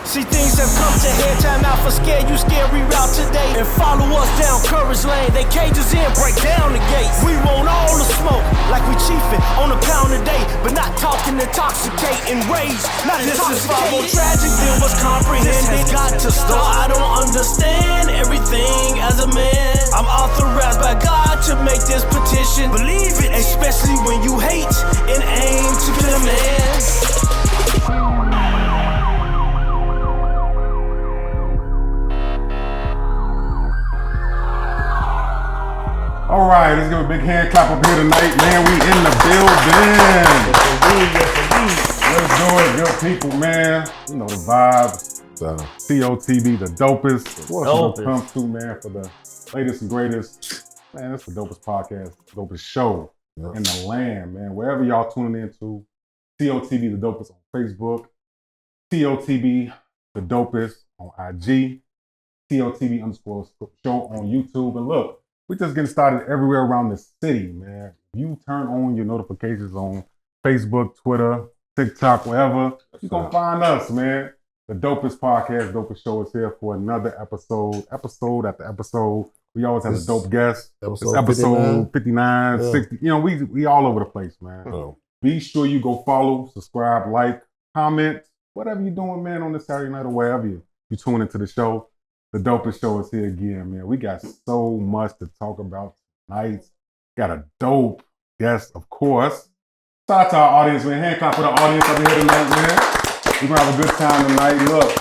See, things have come to head, time out for scare you, scary route today. And follow us down Courage Lane, they cages in, break down the gates. We want all the smoke, like we chiefin' on a pound a day, but not talking intoxicating rage, not this intoxicating. This is far more tragic than what's comprehended. This has got to stop. I don't understand everything as a man. I'm authorized by God to make this petition. Believe it, especially when you hate and aim to kill a man. All right, let's give a big hand clap up here tonight, man. We in the building. Let's do it, good people, man. You know the vibes. COTB, the dopest. What's gonna come through, man, for the latest and greatest. Man, it's the dopest podcast, dopest show in the land, man. Wherever y'all tuning into, COTB, the dopest on Facebook, COTB, the dopest on IG, COTB_show on YouTube. And look, we're just getting started everywhere around the city, man. You turn on your notifications on Facebook, Twitter, TikTok, wherever, you're going to find us, man. The dopest podcast, dopest show is here for another episode after episode. We always have a dope guest. Episode 59, 60. You know, we all over the place, man. Oh. Be sure you go follow, subscribe, like, comment, whatever you're doing, man, on this Saturday night or wherever you tune into the show. The dopest show is here again, man. We got so much to talk about tonight. Got a dope guest, of course. Shout out to our audience, man. Hand clap for the audience up here tonight, man. We're going to have a good time tonight. Look,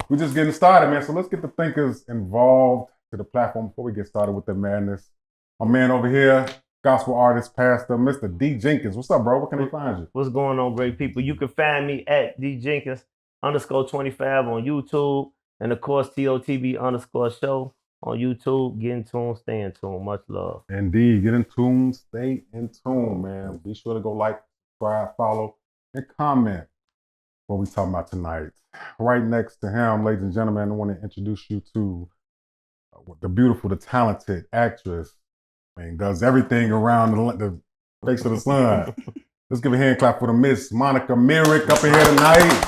we're just getting started, man. So let's get the thinkers involved to the platform before we get started with the madness. My man over here, gospel artist, pastor, Mr. D. Jenkins. What's up, bro? Where can they find you? What's going on, great people? You can find me at D. Jenkins_25 on YouTube. And of course, TOTB_show on YouTube. Get in tune, stay in tune. Much love. Indeed. Get in tune, stay in tune, man. Be sure to go like, subscribe, follow, and comment what we talking about tonight. Right next to him, ladies and gentlemen, I want to introduce you to the beautiful, the talented actress. I mean, does everything around the face of the sun. Let's give a hand clap for the Miss Monica Myrick up in here tonight.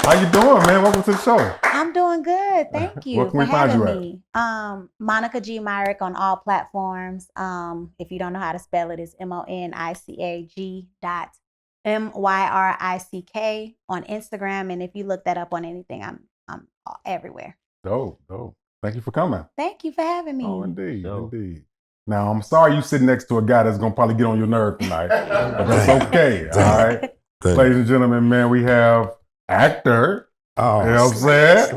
How you doing, man? Welcome to the show. I'm doing good. Thank you Where can we for find having you me. Monica G. Myrick on all platforms. If you don't know how to spell it, it's MONICAG.MYRICK on Instagram. And if you look that up on anything, I'm everywhere. Dope. Thank you for coming. Thank you for having me. Oh, indeed. Now, I'm sorry you sitting next to a guy that's going to probably get on your nerve tonight. But that's okay, all right? Ladies and gentlemen, man, we have actor. Oh, you know what I'm saying?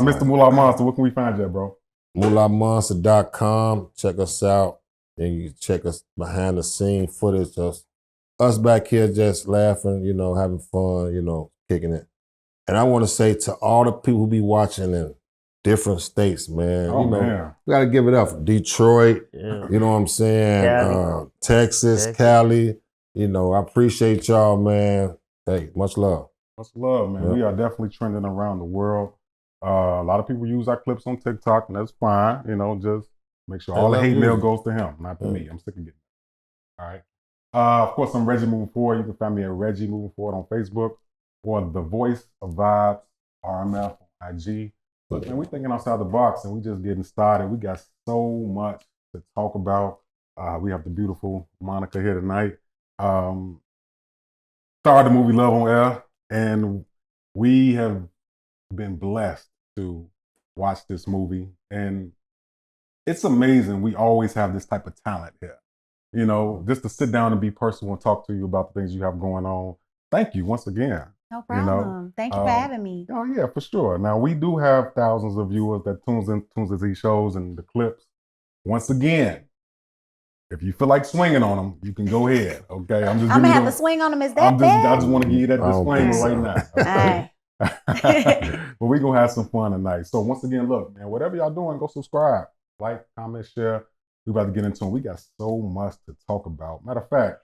Mr. Moolah Monster, where can we find you, bro? MoolahMonster.com. Check us out. And you can check us behind the scene footage of us back here just laughing, you know, having fun, you know, kicking it. And I want to say to all the people who be watching in different states, man, you know, man, we got to give it up for Detroit, you know what I'm saying? Texas, Cali, you know, I appreciate y'all, man. Hey, much love. Much love, man. We are definitely trending around the world. A lot of people use our clips on TikTok, and that's fine. You know, just make sure all the hate mail goes to him, not to me. I'm sick of getting it. All right. Of course, I'm Reggie Moving Forward. You can find me at Reggie Moving Forward on Facebook or The Voice of Vibes, RMF on IG. Look, man, we're thinking outside the box, and we just getting started. We got so much to talk about. We have the beautiful Monica here tonight. Starred the movie Love on Air, and we have been blessed to watch this movie. And it's amazing we always have this type of talent here. You know, just to sit down and be personal and talk to you about the things you have going on. Thank you once again. No problem. You know? Thank you for having me. Oh, yeah, for sure. Now, we do have thousands of viewers that tunes into these shows and the clips. Once again, if you feel like swinging on them, you can go ahead. Okay, I'm gonna have to swing on them. Is that bad? I just want to give you that disclaimer right now. Okay? But we're gonna have some fun tonight. So once again, look, man, whatever y'all doing, go subscribe, like, comment, share. We about to get into it. We got so much to talk about. Matter of fact,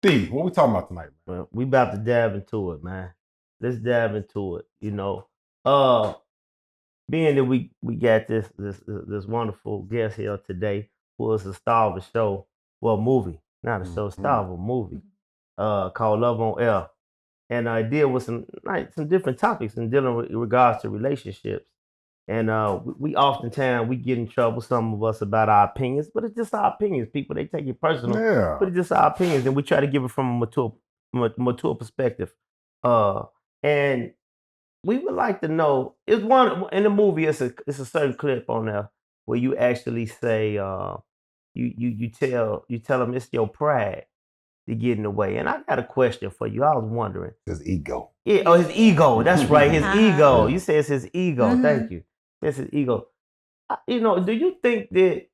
D, what we talking about tonight, man? Well, we about to dive into it, man. Let's dive into it. You know, being that we got this wonderful guest here today, who is the star of a show, well, movie, not a show, star of a movie, called Love on Air. and I deal with some different topics in dealing with in regards to relationships. And we oftentimes we get in trouble, some of us, about our opinions, but it's just our opinions. People, they take it personal, Yeah. but it's just our opinions, and we try to give it from a mature perspective. And we would like to know, is one in the movie, it's a certain clip on there where you actually say, you tell them it's your pride to get in the way. And I got a question for you. I was wondering. His ego. Yeah, oh, his ego. That's right, his ego. Yeah. You say it's his ego. Mhm. Thank you. It's his ego. Do you think that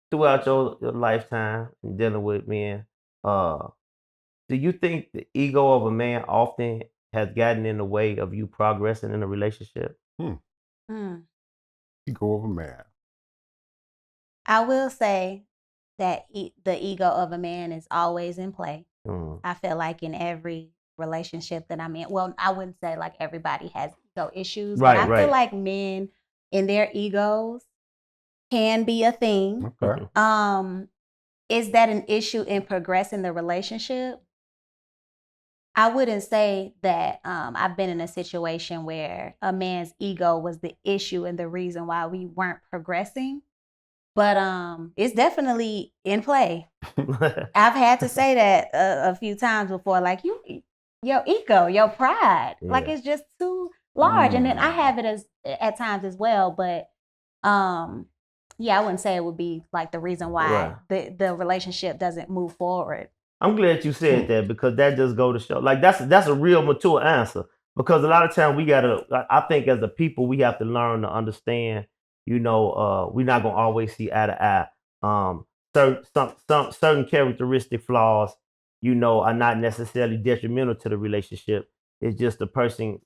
throughout your lifetime in dealing with men, do you think the ego of a man often has gotten in the way of you progressing in a relationship? Mm. Ego of a man. I will say that the ego of a man is always in play. Mm. I feel like in every relationship that I'm in, well, I wouldn't say like everybody has ego issues, Right, but I right. feel like men in their egos can be a thing. Okay. Is that an issue in progressing the relationship? I wouldn't say that I've been in a situation where a man's ego was the issue and the reason why we weren't progressing, but it's definitely in play. I've had to say that a few times before, like your ego, your pride, like Yeah. it's just too large. And then I have it at times as well, but yeah, I wouldn't say it would be like the reason why the relationship doesn't move forward. I'm glad you said that, because that just go to show, like, that's a real mature answer. Because a lot of times I think as a people, we have to learn to understand, we're not gonna always see eye to eye. Certain characteristic flaws, are not necessarily detrimental to the relationship. It's just the person,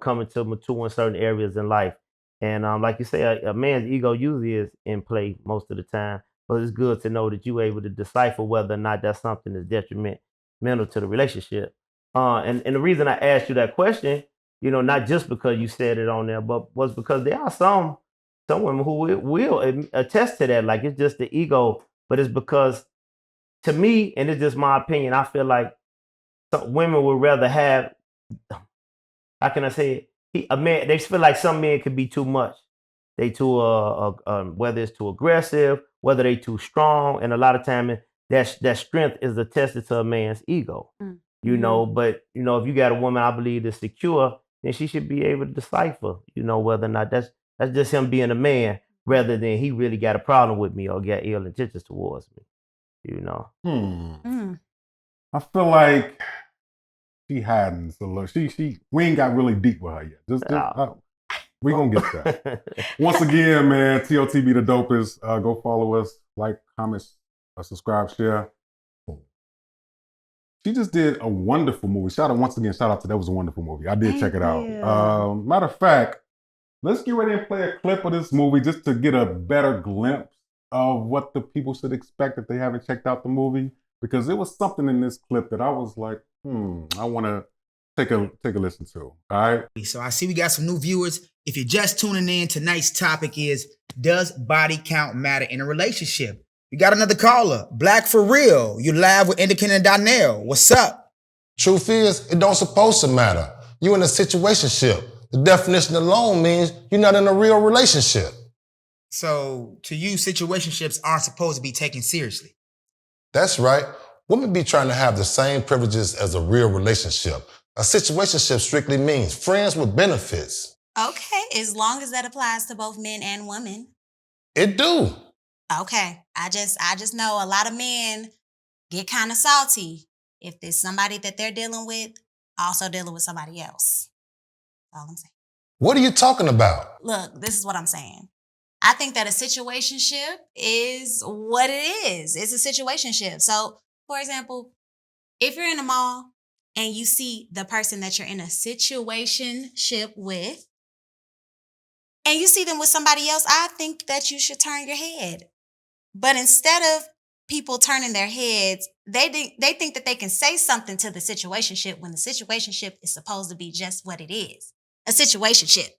coming to mature in certain areas in life. And like you say, a man's ego usually is in play most of the time. But it's good to know that you're able to decipher whether or not that's something that's detrimental to the relationship. And the reason I asked you that question, not just because you said it on there, but was because there are some women who will attest to that. Like, it's just the ego, but it's because, to me, and it's just my opinion, I feel like some women would rather have, how can I say it? A man, they feel like some men could be too much. They too whether it's too aggressive, whether they too strong, and a lot of time that strength is attested to a man's ego. But if you got a woman, I believe, that's secure, then she should be able to decipher, whether or not that's just him being a man, rather than he really got a problem with me or got ill intentions towards me. I feel like she hiding a little. We ain't got really deep with her yet. We gonna get that. Once again, man, TOTB the dopest. Go follow us, like, comment, subscribe, share. She just did a wonderful movie. Shout out to that was a wonderful movie. I did check it out. Matter of fact, let's get ready and play a clip of this movie just to get a better glimpse of what the people should expect if they haven't checked out the movie. Because there was something in this clip that I was like, I want to take a listen to. All right. So I see we got some new viewers. If you're just tuning in, tonight's topic is, does body count matter in a relationship? We got another caller, Black for Real. You live with Indican and Donnell. What's up? Truth is, it don't supposed to matter. You in a situationship. The definition alone means you're not in a real relationship. So to you, situationships aren't supposed to be taken seriously. That's right. Women be trying to have the same privileges as a real relationship. A situationship strictly means friends with benefits. Okay, as long as that applies to both men and women. It do. Okay, I just know a lot of men get kind of salty if there's somebody that they're dealing with also dealing with somebody else. That's all I'm saying. What are you talking about? Look, this is what I'm saying. I think that a situationship is what it is. It's a situationship. So, for example, if you're in a mall and you see the person that you're in a situationship with, and you see them with somebody else, I think that you should turn your head. But instead of people turning their heads, they think that they can say something to the situationship when the situationship is supposed to be just what it is. A situationship.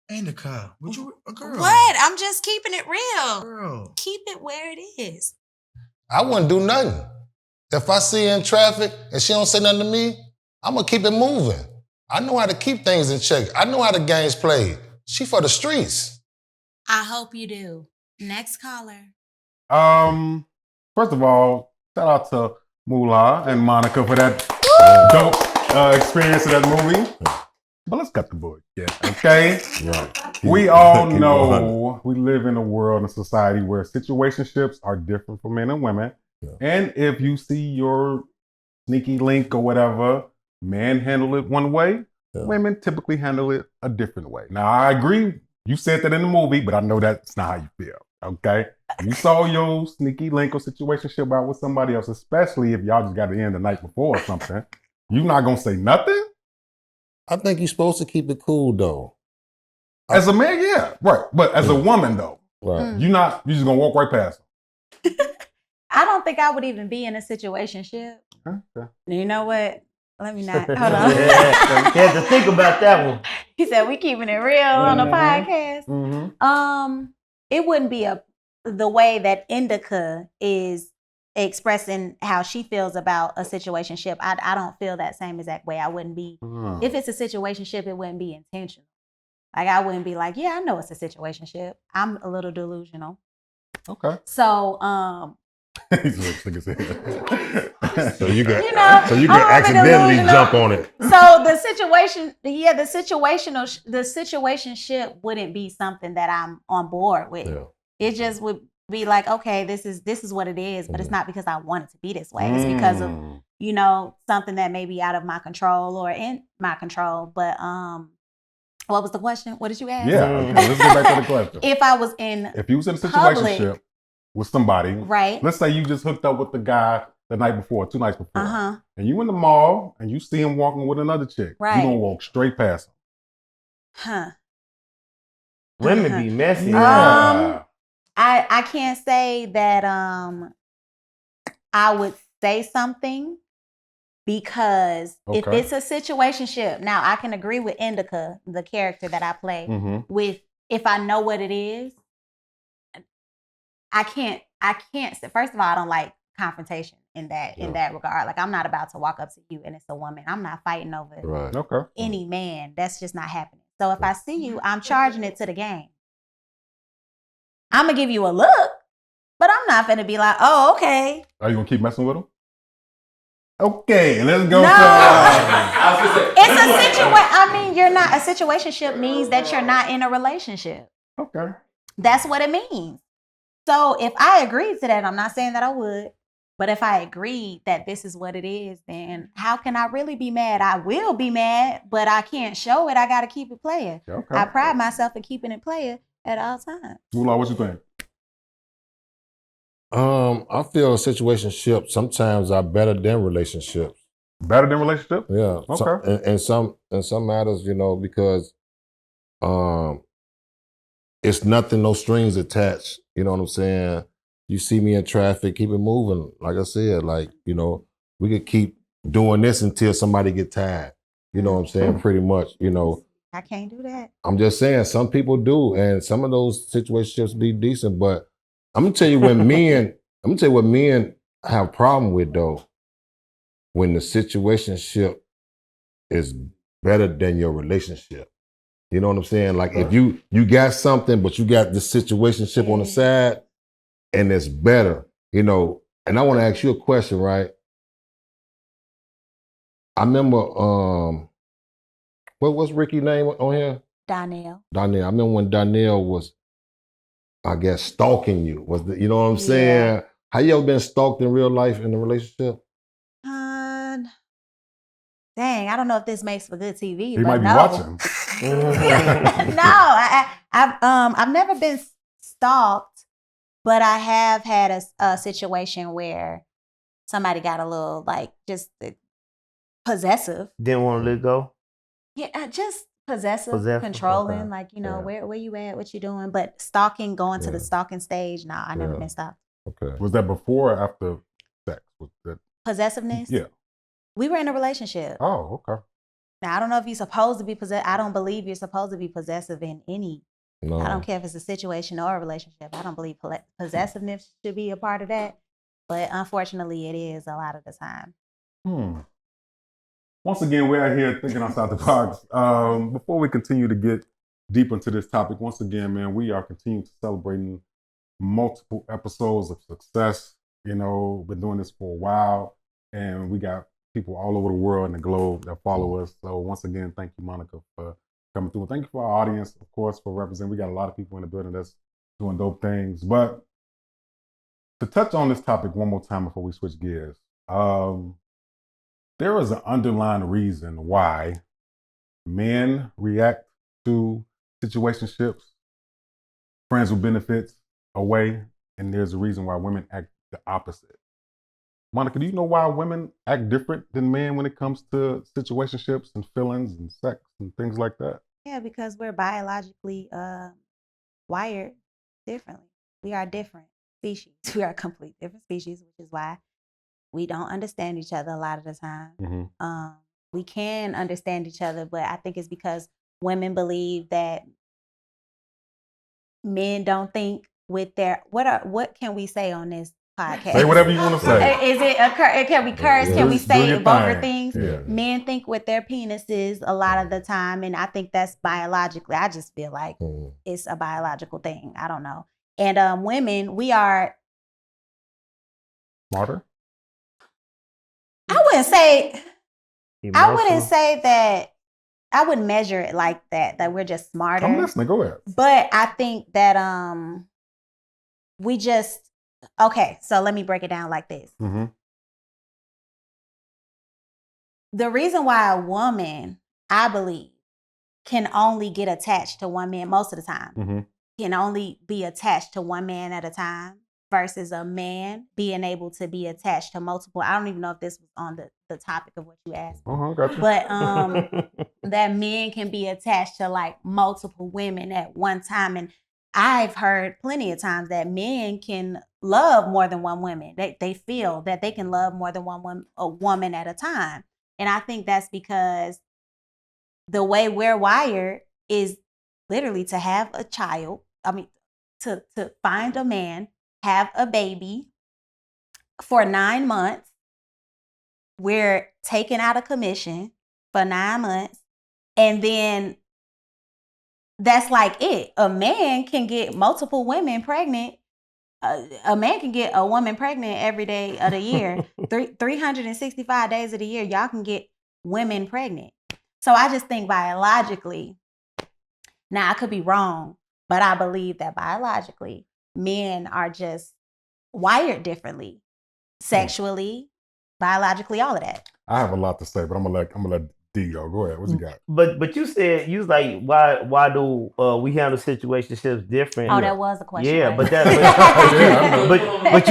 Indica, would you, a girl? What? I'm just keeping it real. Girl. Keep it where it is. I wouldn't do nothing. If I see her in traffic and she don't say nothing to me, I'm gonna keep it moving. I know how to keep things in check. I know how the game's played. She for the streets. I hope you do. Next caller. First of all, shout out to Moolah and Monica for that dope experience of that movie. But let's cut the bullshit, okay? Right. We all know we live in a world and society where situationships are different for men and women. Yeah. And if you see your sneaky link or whatever, men handle it one way, women typically handle it a different way. Now, I agree. You said that in the movie, but I know that's not how you feel, okay? You saw your sneaky link or situationship out with somebody else, especially if y'all just got to end the night before or something. You not going to say nothing? I think you're supposed to keep it cool, though. As a man, yeah, right. But as a woman, though, right. you just going to walk right past them. I don't think I would even be in a situationship. Okay. You know what? Let me not. Hold on. You had to think about that one. He said we keeping it real on the podcast. Mm-hmm. It wouldn't be the way that Indica is expressing how she feels about a situationship. I don't feel that same exact way. I wouldn't be. If it's a situationship, it wouldn't be intentional. Like I wouldn't be like, yeah, I know it's a situationship. I'm a little delusional. Okay. So So you can accidentally jump on it. So the situationship wouldn't be something that I'm on board with. Yeah. It just would be like, okay, this is what it is, but it's not because I want it to be this way. It's because of, something that may be out of my control or in my control. But what was the question? What did you ask? Yeah, okay, let's get back to the question. If you was in a situationship with somebody, right? Let's say you just hooked up with the guy the night before, 2 nights before, and you in the mall and you see him walking with another chick. Right. You gonna walk straight past him. Women be messy. I can't say that I would say something because if it's a situationship, now I can agree with Indica, the character that I play, with if I know what it is, I can't say, first of all, I don't like confrontation in that regard. Like I'm not about to walk up to you and it's a woman. I'm not fighting over any man. That's just not happening. So if I see you, I'm charging it to the game. I'm gonna give you a look, but I'm not gonna be like, oh, okay. Are you gonna keep messing with him? Okay, let's go. No, it's a situation. I mean, you're not a situationship means that you're not in a relationship. Okay, that's what it means. So if I agreed to that, I'm not saying that I would, but if I agreed that this is what it is, then how can I really be mad? I will be mad, but I can't show it. I got to keep it playing. Okay. I pride myself in keeping it playing at all times. Moolah, what you think? I feel situationships sometimes are better than relationships. Better than relationships? Yeah. Okay. In some matters, because it's nothing, no strings attached. You know what I'm saying? You see me in traffic, keep it moving. Like I said, we could keep doing this until somebody get tired. You know what I'm saying? Pretty much, I can't do that. I'm just saying some people do, and some of those situationships be decent, but I'm gonna tell you what men have a problem with though, when the situationship is better than your relationship. You know what I'm saying? Like if you got something, but you got this situationship on the side, and it's better, and I want to ask you a question, right? I remember, what's Ricky's name on here? Donnell. I remember when Donnell was, I guess, stalking you. You know what I'm saying? Have you ever been stalked in real life in a relationship? Dang, I don't know if this makes for good TV. He but might be no. watching. No, I've never been stalked, but I have had a situation where somebody got a little just possessive. Didn't want to let go. Yeah, just possessive, controlling. Okay. Where you at? What you doing? But stalking, going to the stalking stage. Nah, I never been stalked. Okay. Was that before or after sex? Was that possessiveness? Yeah. We were in a relationship. Oh, okay. Now I don't know if you're supposed to be I don't believe you're supposed to be possessive in any. No. I don't care if it's a situation or a relationship. I don't believe possessiveness should be a part of that. But unfortunately, it is a lot of the time. Once again, we're out here thinking outside the box. Before we continue to get deep into this topic, once again, man, we are continuing to celebrating multiple episodes of success. You know, been doing this for a while, and we got people all over the world and the globe that follow us. So once again, thank you, Monica, for coming through. Thank you for our audience, of course, for representing. We got a lot of people in the building that's doing dope things. But to touch on this topic one more time before we switch gears, there is an underlying reason why men react to situationships, friends with benefits, away, and there's a reason why women act the opposite. Monica, do you know why women act different than men when it comes to situationships and feelings and sex and things like that? Yeah, because we're biologically wired differently. We are different species. We are a complete different species, which is why we don't understand each other a lot of the time. Mm-hmm. We can understand each other, but I think it's because women believe that men don't think with their what can we say on this podcast? Say whatever you want to say. Is it it can we curse? Can we Do say your vulgar thing. things? Yeah. Men think with their penises a lot of the time, and I think that's biologically. I just feel like it's a biological thing. I don't know. And women, we are Smarter? I wouldn't say Emotional. that I wouldn't measure it like that we're just smarter. I'm listening. Go ahead. But I think that we just okay, so let me break it down like this. Mm-hmm. The reason why a woman, I believe, can only get attached to one man most of the time, can only be attached to one man at a time versus a man being able to be attached to multiple. I don't even know if this was on the topic of what you asked. Gotcha. But that men can be attached to like multiple women at one time. And I've heard plenty of times that men can love more than one woman. They feel that they can love more than a woman at a time. And I think that's because the way we're wired is literally to have a child. I mean, to find a man, have a baby for 9 months. We're taken out of commission for 9 months. And then that's like it. A man can get multiple women pregnant. A man can get a woman pregnant every day of the year. 365 days of the year, y'all can get women pregnant. So I just think biologically, now I could be wrong, but I believe that biologically, men are just wired differently, sexually, biologically, all of that. I have a lot to say, but I'm gonna let D go. Go ahead. What you got? But you said you was like, why do we handle situationships different? Oh, that was a question. Yeah, right? but but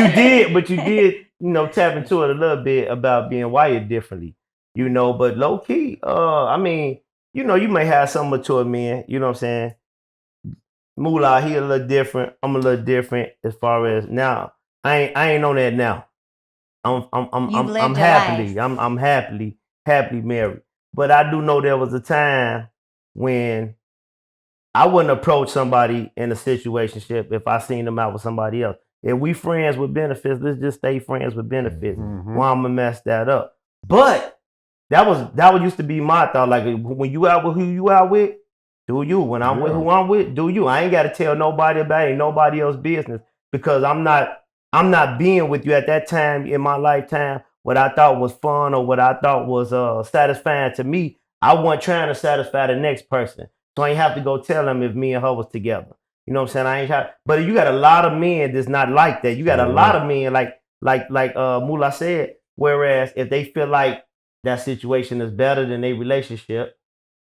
you did tap into it a little bit about being wired differently, but low key, I mean, you may have some mature men, you know what I'm saying? Moolah, he a little different. I'm a little different as far as now. I ain't on that now. I'm happily married. But I do know there was a time when I wouldn't approach somebody in a situationship if I seen them out with somebody else. If we friends with benefits, let's just stay friends with benefits. Why I'm gonna mess that up? But that used to be my thought. Like when you out with who you out with, do you. When I'm with who I'm with, do you. I ain't gotta tell nobody about it, ain't nobody else's business because I'm not being with you at that time in my lifetime. What I thought was fun or what I thought was satisfying to me, I wasn't trying to satisfy the next person. So I ain't have to go tell them if me and her was together. You know what I'm saying? But you got a lot of men that's not like that. You got a lot of men like Moolah said, whereas if they feel like that situation is better than their relationship,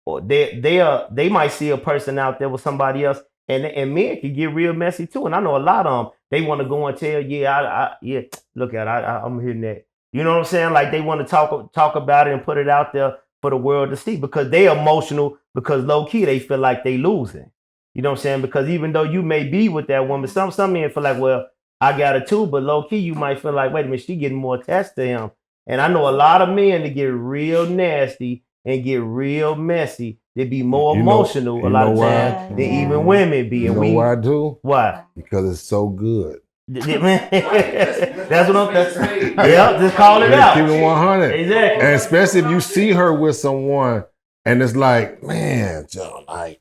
or they might see a person out there with somebody else, and men can get real messy too. And I know a lot of them, they want to go and tell, look at I'm hitting that. You know what I'm saying? Like they want to talk about it and put it out there for the world to see because they emotional because low key they feel like they losing. You know what I'm saying? Because even though you may be with that woman, some men feel like, well, I got it too, but low key you might feel like, wait a minute, she getting more attached to him. And I know a lot of men that get real nasty and get real messy. They be more emotional a lot of times than even women be. You know why I do? Why? Because it's so good. But That's what I'm saying. Yeah, just call it out. Keep it 100. Exactly. And especially if you see her with someone and it's like, man, John, like,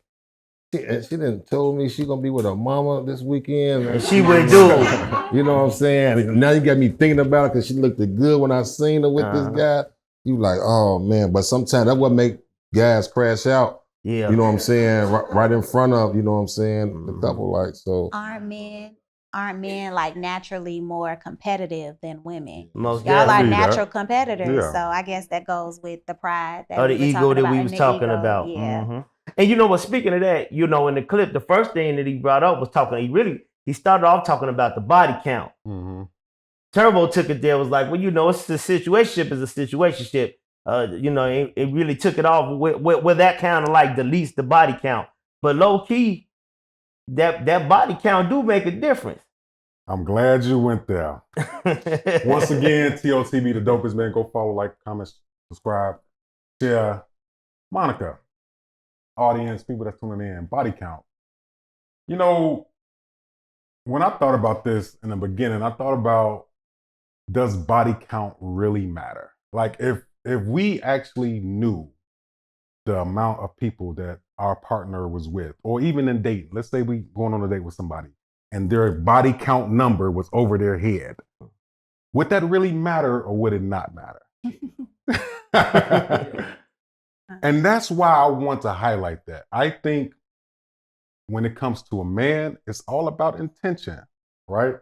she done told me she gonna be with her mama this weekend. And she would do it. You know what I'm saying? Now you got me thinking about it because she looked good when I seen her with this guy. You like, oh man. But sometimes that what make guys crash out. Yeah. You know what I'm saying? Right in front of, you know what I'm saying? The couple like, so. Aren't men like naturally more competitive than women? Most Y'all are definitely. natural competitors, Yeah. so I guess that goes with the pride that Or the we were ego that we and was the talking ego, about. Yeah. Mhm. And you know what? Speaking of that, you know, in the clip, the first thing that he brought up was he started off talking about the body count. Mm-hmm. Turbo took it there, was like, well, you know, it's the situationship is a situationship. You know, it really took it off with that kind of like deletes the body count. But low key, that body count do make a difference. I'm glad you went there. Once again, TOTB, the dopest man. Go follow, like, comment, subscribe, share. Monica, audience, people that's tuning in, body count. You know, when I thought about this in the beginning, I thought about, does body count really matter? Like, if we actually knew the amount of people that our partner was with, or even in dating, let's say we going on a date with somebody, and their body count number was over their head, would that really matter or would it not matter? And that's why I want to highlight that. I think when it comes to a man, it's all about intention, right?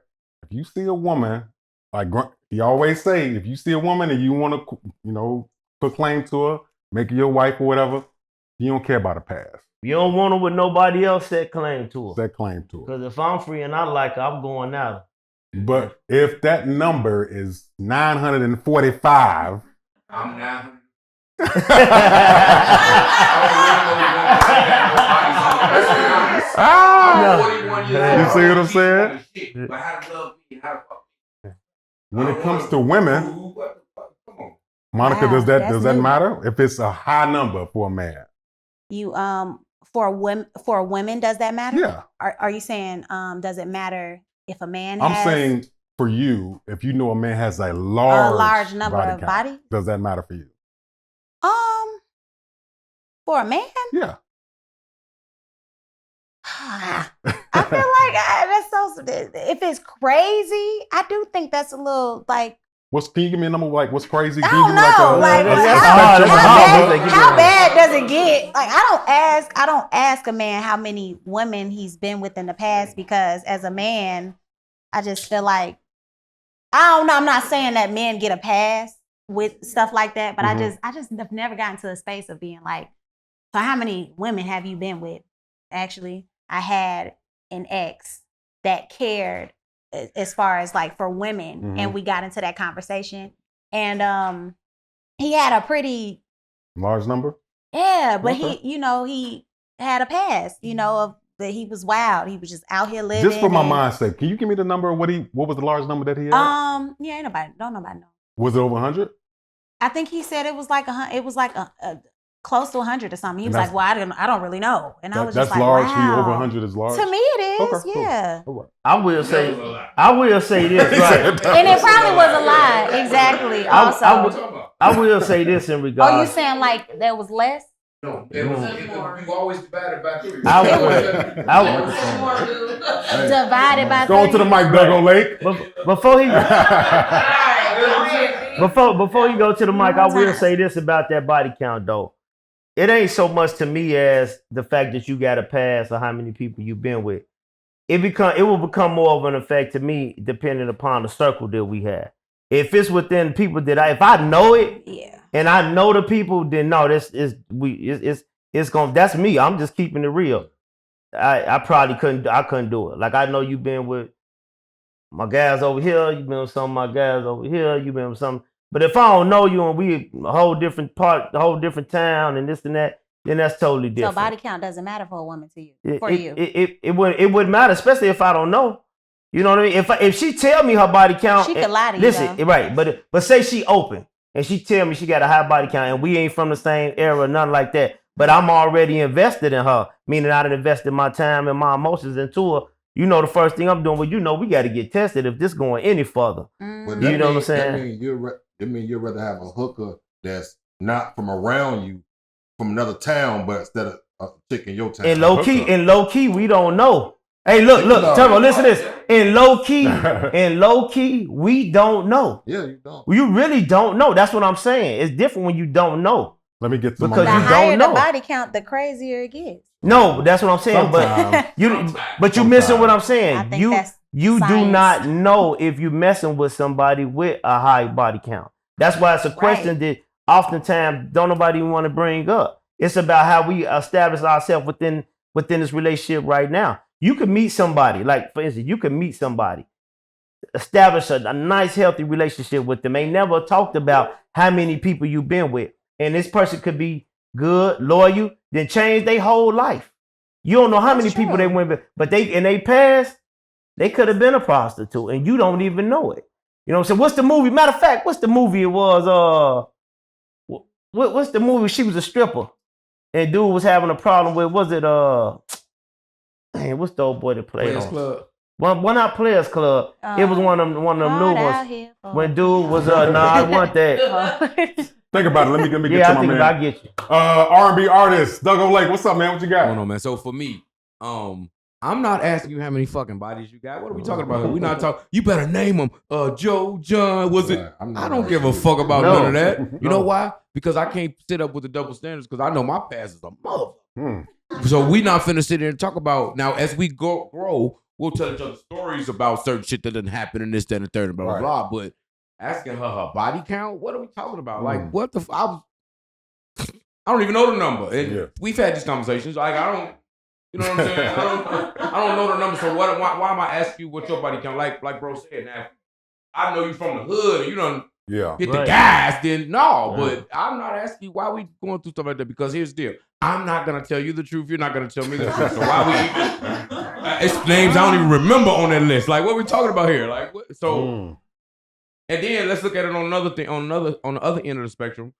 If you see a woman, like you always say, if you see a woman and you want to, you know, put claim to her, make her your wife or whatever, you don't care about her past. You don't want her with nobody else set claim to her. Set claim to her. Because if I'm free and I like her, I'm going out. But if that number is 945, I'm 900. You see what I'm saying? When it comes to women, Monica, Wow, does that new. matter? If it's a high number for a man? You for women, does that matter? Yeah. Are you saying does it matter if a man I'm has saying for you, if you know a man has a large number body of count, body? does that matter for you? For a man? Yeah. I feel like that's so. If it's crazy, I do think that's a little like. Can you give me a number? Like, what's crazy? I Can you don't give me know. like a How bad does it get? Like, I don't ask a man how many women he's been with in the past because as a man, I just feel like I don't know. I'm not saying that men get a pass with stuff like that, but I just have never gotten to a space of being like, so how many women have you been with? Actually, I had an ex that cared as far as like for women, and we got into that conversation, and he had a pretty large number. Yeah, but Okay. he had a past, of that he was wild. He was just out here living. Just for my mind's sake, can you give me the number of what was the large number that he had? Yeah, ain't nobody know. Was it over 100? I think he said it was like a close to 100 or something. He was like, "Well, I don't really know," and I was just like, large wow. for you. Over 100 is large. To me, it is. Okay, cool. Yeah. All right. I will say this, right? And it probably was a lie. Exactly. Also, I will say this in regards. Oh, you saying like there was less? No, it was more. You always divided by 3. Divided by 3. Go to the mic, Doug Lake. Before he go to the mic, I will say this about that body count though. It ain't so much to me as the fact that you got a pass or how many people you've been with. It will become more of an effect to me depending upon the circle that we have. If it's within people that if I know it, and I know the people, then no, that's me. I'm just keeping it real. I probably couldn't do it. Like I know you've been with my guys over here, you've been with some of my guys over here, you've been with some. But if I don't know you and we a whole different town and this and that, then that's totally different. So body count doesn't matter for a woman to you. It wouldn't matter, especially if I don't know. You know what I mean? If she tell me her body count, she could lie to you. Listen, though. Right? But say she open and she tell me she got a high body count and we ain't from the same era, nothing like that. But I'm already invested in her, meaning I done invested my time and my emotions into her. you know, the first thing I'm doing, well, you know, we got to get tested if this going any further. But You know what I'm saying? That mean you'd rather have a hooker that's not from around you, from another town, but instead of a chick in your town. And low key, we don't know. Hey, look, Turbo, listen to this. In low key, we don't know. Yeah, you don't. You really don't know. That's what I'm saying. It's different when you don't know. Let me get to because the you higher don't the know. body count, the crazier it gets. No, that's what I'm saying. But you missing what I'm I saying. think that's You do science. not know if you're messing with somebody with a high body count. That's why it's a question that oftentimes don't nobody want to bring up. It's about how we establish ourselves within this relationship right now. You could meet somebody, like for instance, you could meet somebody, establish a nice, healthy relationship with them. Ain't never talked about how many people you've been with. And this person could be good, loyal, then change their whole life. You don't know how many people they went with, but in they past, they could have been a prostitute, and you don't even know it. You know what I'm saying? What's the movie? Matter of fact, what's the movie it was? What's the movie? She was a stripper, and dude was having a problem with, was it, man, what's the old boy that played Players on? Club. Well, not Players Club. It was one of them new ones. When dude was, I want that. Think about it. Let me get to I my think man. I get you. R&B artist, Doug O'Lake. What's up, man? What you got? Hold on, man. So for me, I'm not asking you how many fucking bodies you got. What are we talking about here? We not talking. You better name them. Joe, John, was it? I don't give a fuck about none of that. You know why? Because I can't sit up with the double standards because I know my past is a motherfucker. So we not finna sit here and talk about, now as we grow, we'll tell each other stories about certain shit that didn't happen and this, that, and the third, and blah, blah, blah. But asking her body count, what are we talking about? Like, what the I don't even know the number. And we've had these conversations. Like, I don't, you know what I'm saying? I don't know the number. So why am I asking you what your body count? Like bro said, now, I know you from the hood and you don't hit the gas, then no. But I'm not asking you why we going through stuff like that, because here's the deal. I'm not going to tell you the truth. You're not going to tell me the truth. So why we even, it's names I don't even remember on that list. Like, what are we talking about here? Like, what? So, and then let's look at it on another thing, on the other end of the spectrum.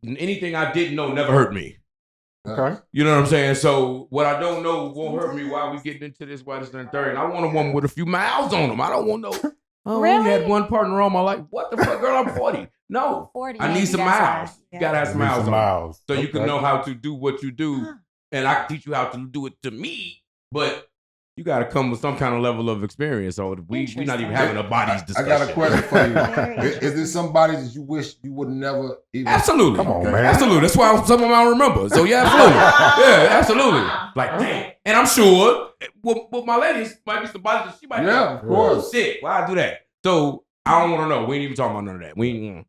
Anything I didn't know never hurt me. Okay. You know what I'm saying? So what I don't know won't hurt me. Why we getting into this, why this, and third. And I want a woman with a few miles on them. I don't want no, I only had one partner all my life. What the fuck, girl? I'm 40. No, 40, I need some miles. You gotta have some miles. So you can know how to do what you do. And I can teach you how to do it to me. But you got to come with some kind of level of experience. So we're not even having a bodies discussion. I got a question for you. Is there some bodies that you wish you would never even? Absolutely. Come on, man. Absolutely. That's why some of them I don't remember. So yeah, absolutely. Yeah, absolutely. Like, damn. And I'm sure with my ladies might be some bodies that she might of course. Shit, why I do that? So I don't want to know. We ain't even talking about none of that. We ain't.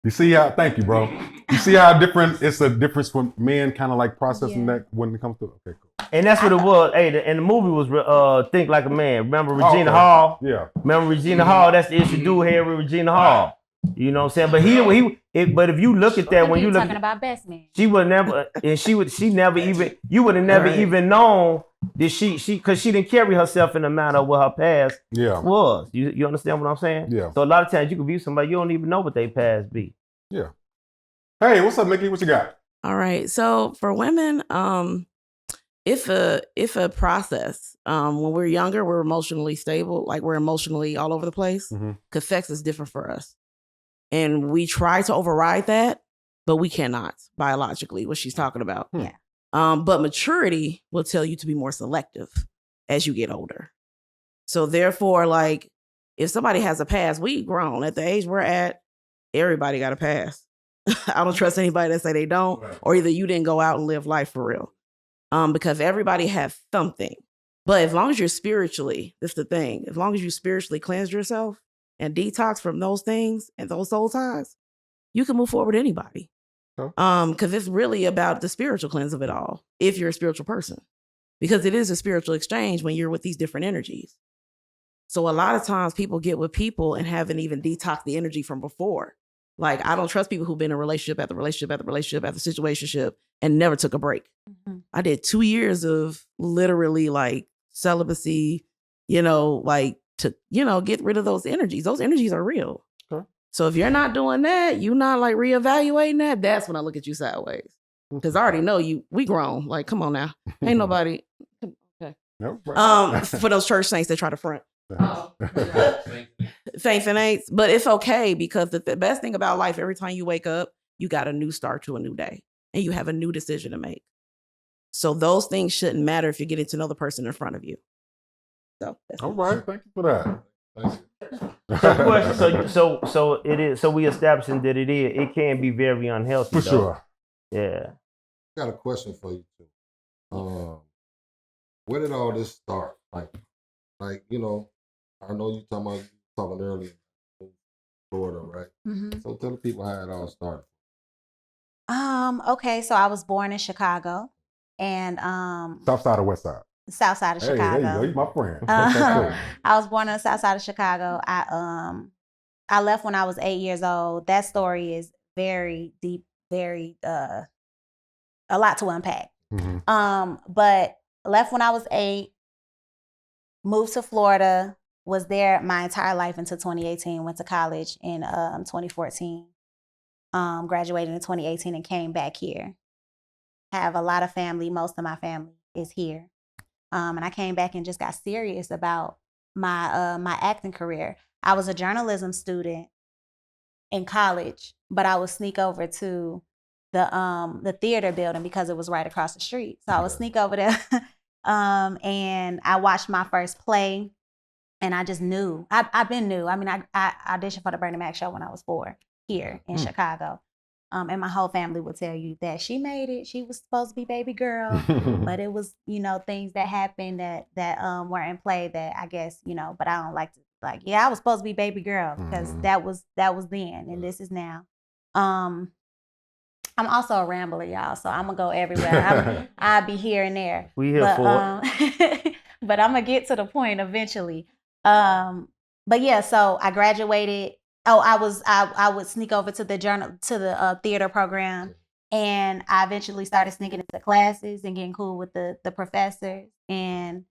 You see how? Thank you, bro. You see how different? It's a difference for men, kind of like processing that when it comes to. Okay, cool. And that's what it was. Hey, and the movie was Think Like a Man. Remember Regina Hall? Yeah. Remember Regina Hall? That's the issue dude here with Regina Hall. You know what I'm saying? But but if you look at that, when you look talking about best man, she would never, and she never even, you would have never even known that she because she didn't carry herself in the manner of what her past was. You understand what I'm saying? Yeah. So a lot of times you can view somebody, you don't even know what they past be. Yeah. Hey, what's up, Mickey? What you got? All right. So for women, if a process, when we're younger, we're emotionally stable, like we're emotionally all over the place. Because sex is different for us. And we try to override that, but we cannot biologically, what she's talking about. Yeah. But maturity will tell you to be more selective as you get older. So therefore, like, if somebody has a past, we grown at the age we're at, everybody got a past. I don't trust anybody that say they don't, or either you didn't go out and live life for real. Because everybody has something. But as long as you're spiritually, that's the thing. As long as you spiritually cleanse yourself and detox from those things and those soul ties, you can move forward with anybody. Because it's really about the spiritual cleanse of it all, if you're a spiritual person. Because it is a spiritual exchange when you're with these different energies. So a lot of times people get with people and haven't even detoxed the energy from before. Like, I don't trust people who've been in relationship after relationship after relationship after situationship and never took a break. I did 2 years of literally like celibacy, like to, get rid of those energies. Those energies are real. Okay. So if you're not doing that, you're not like reevaluating that, that's when I look at you sideways. Because I already know we grown. Like, come on now. Ain't nobody. Okay. Nope. For those church saints that try to front. Saints and ain'ts. But it's okay because the best thing about life, every time you wake up, you got a new start to a new day and you have a new decision to make. So those things shouldn't matter if you're getting to know the person in front of you. So all right, thank you for that. So it is. So we establishing that it can be very unhealthy. For though. sure. Yeah. I got a question for you too. Where did all this start? Like you know, I know you talking earlier, Florida, right? Mm-hmm. So tell the people how it all started. Okay, so I was born in Chicago, and South side or west side? South side of Hey, Chicago. there you go. You my friend. I was born on the south side of Chicago. I left when I was 8 years old. That story is very deep, very a lot to unpack. Mm-hmm. But left when I was 8, moved to Florida, was there my entire life until 2018, went to college in 2014, graduated in 2018 and came back here. Have a lot of family, most of my family is here. And I came back and just got serious about my acting career. I was a journalism student in college, but I would sneak over to the theater building because it was right across the street. So I would sneak over there, and I watched my first play, and I just knew. I've been new. I mean, I auditioned for the Bernie Mac show when I was 4 here in Chicago. And my whole family would tell you that she made it. She was supposed to be baby girl, but it was, things that happened that were in play that I guess, but I don't like to I was supposed to be baby girl because that was then and this is now. I'm also a rambler, y'all, so I'm gonna go everywhere. I'll be here and there. We here for it. But I'm gonna get to the point eventually. But yeah, so I graduated. Oh, I would sneak over to the theater program, and I eventually started sneaking into classes and getting cool with the professors, and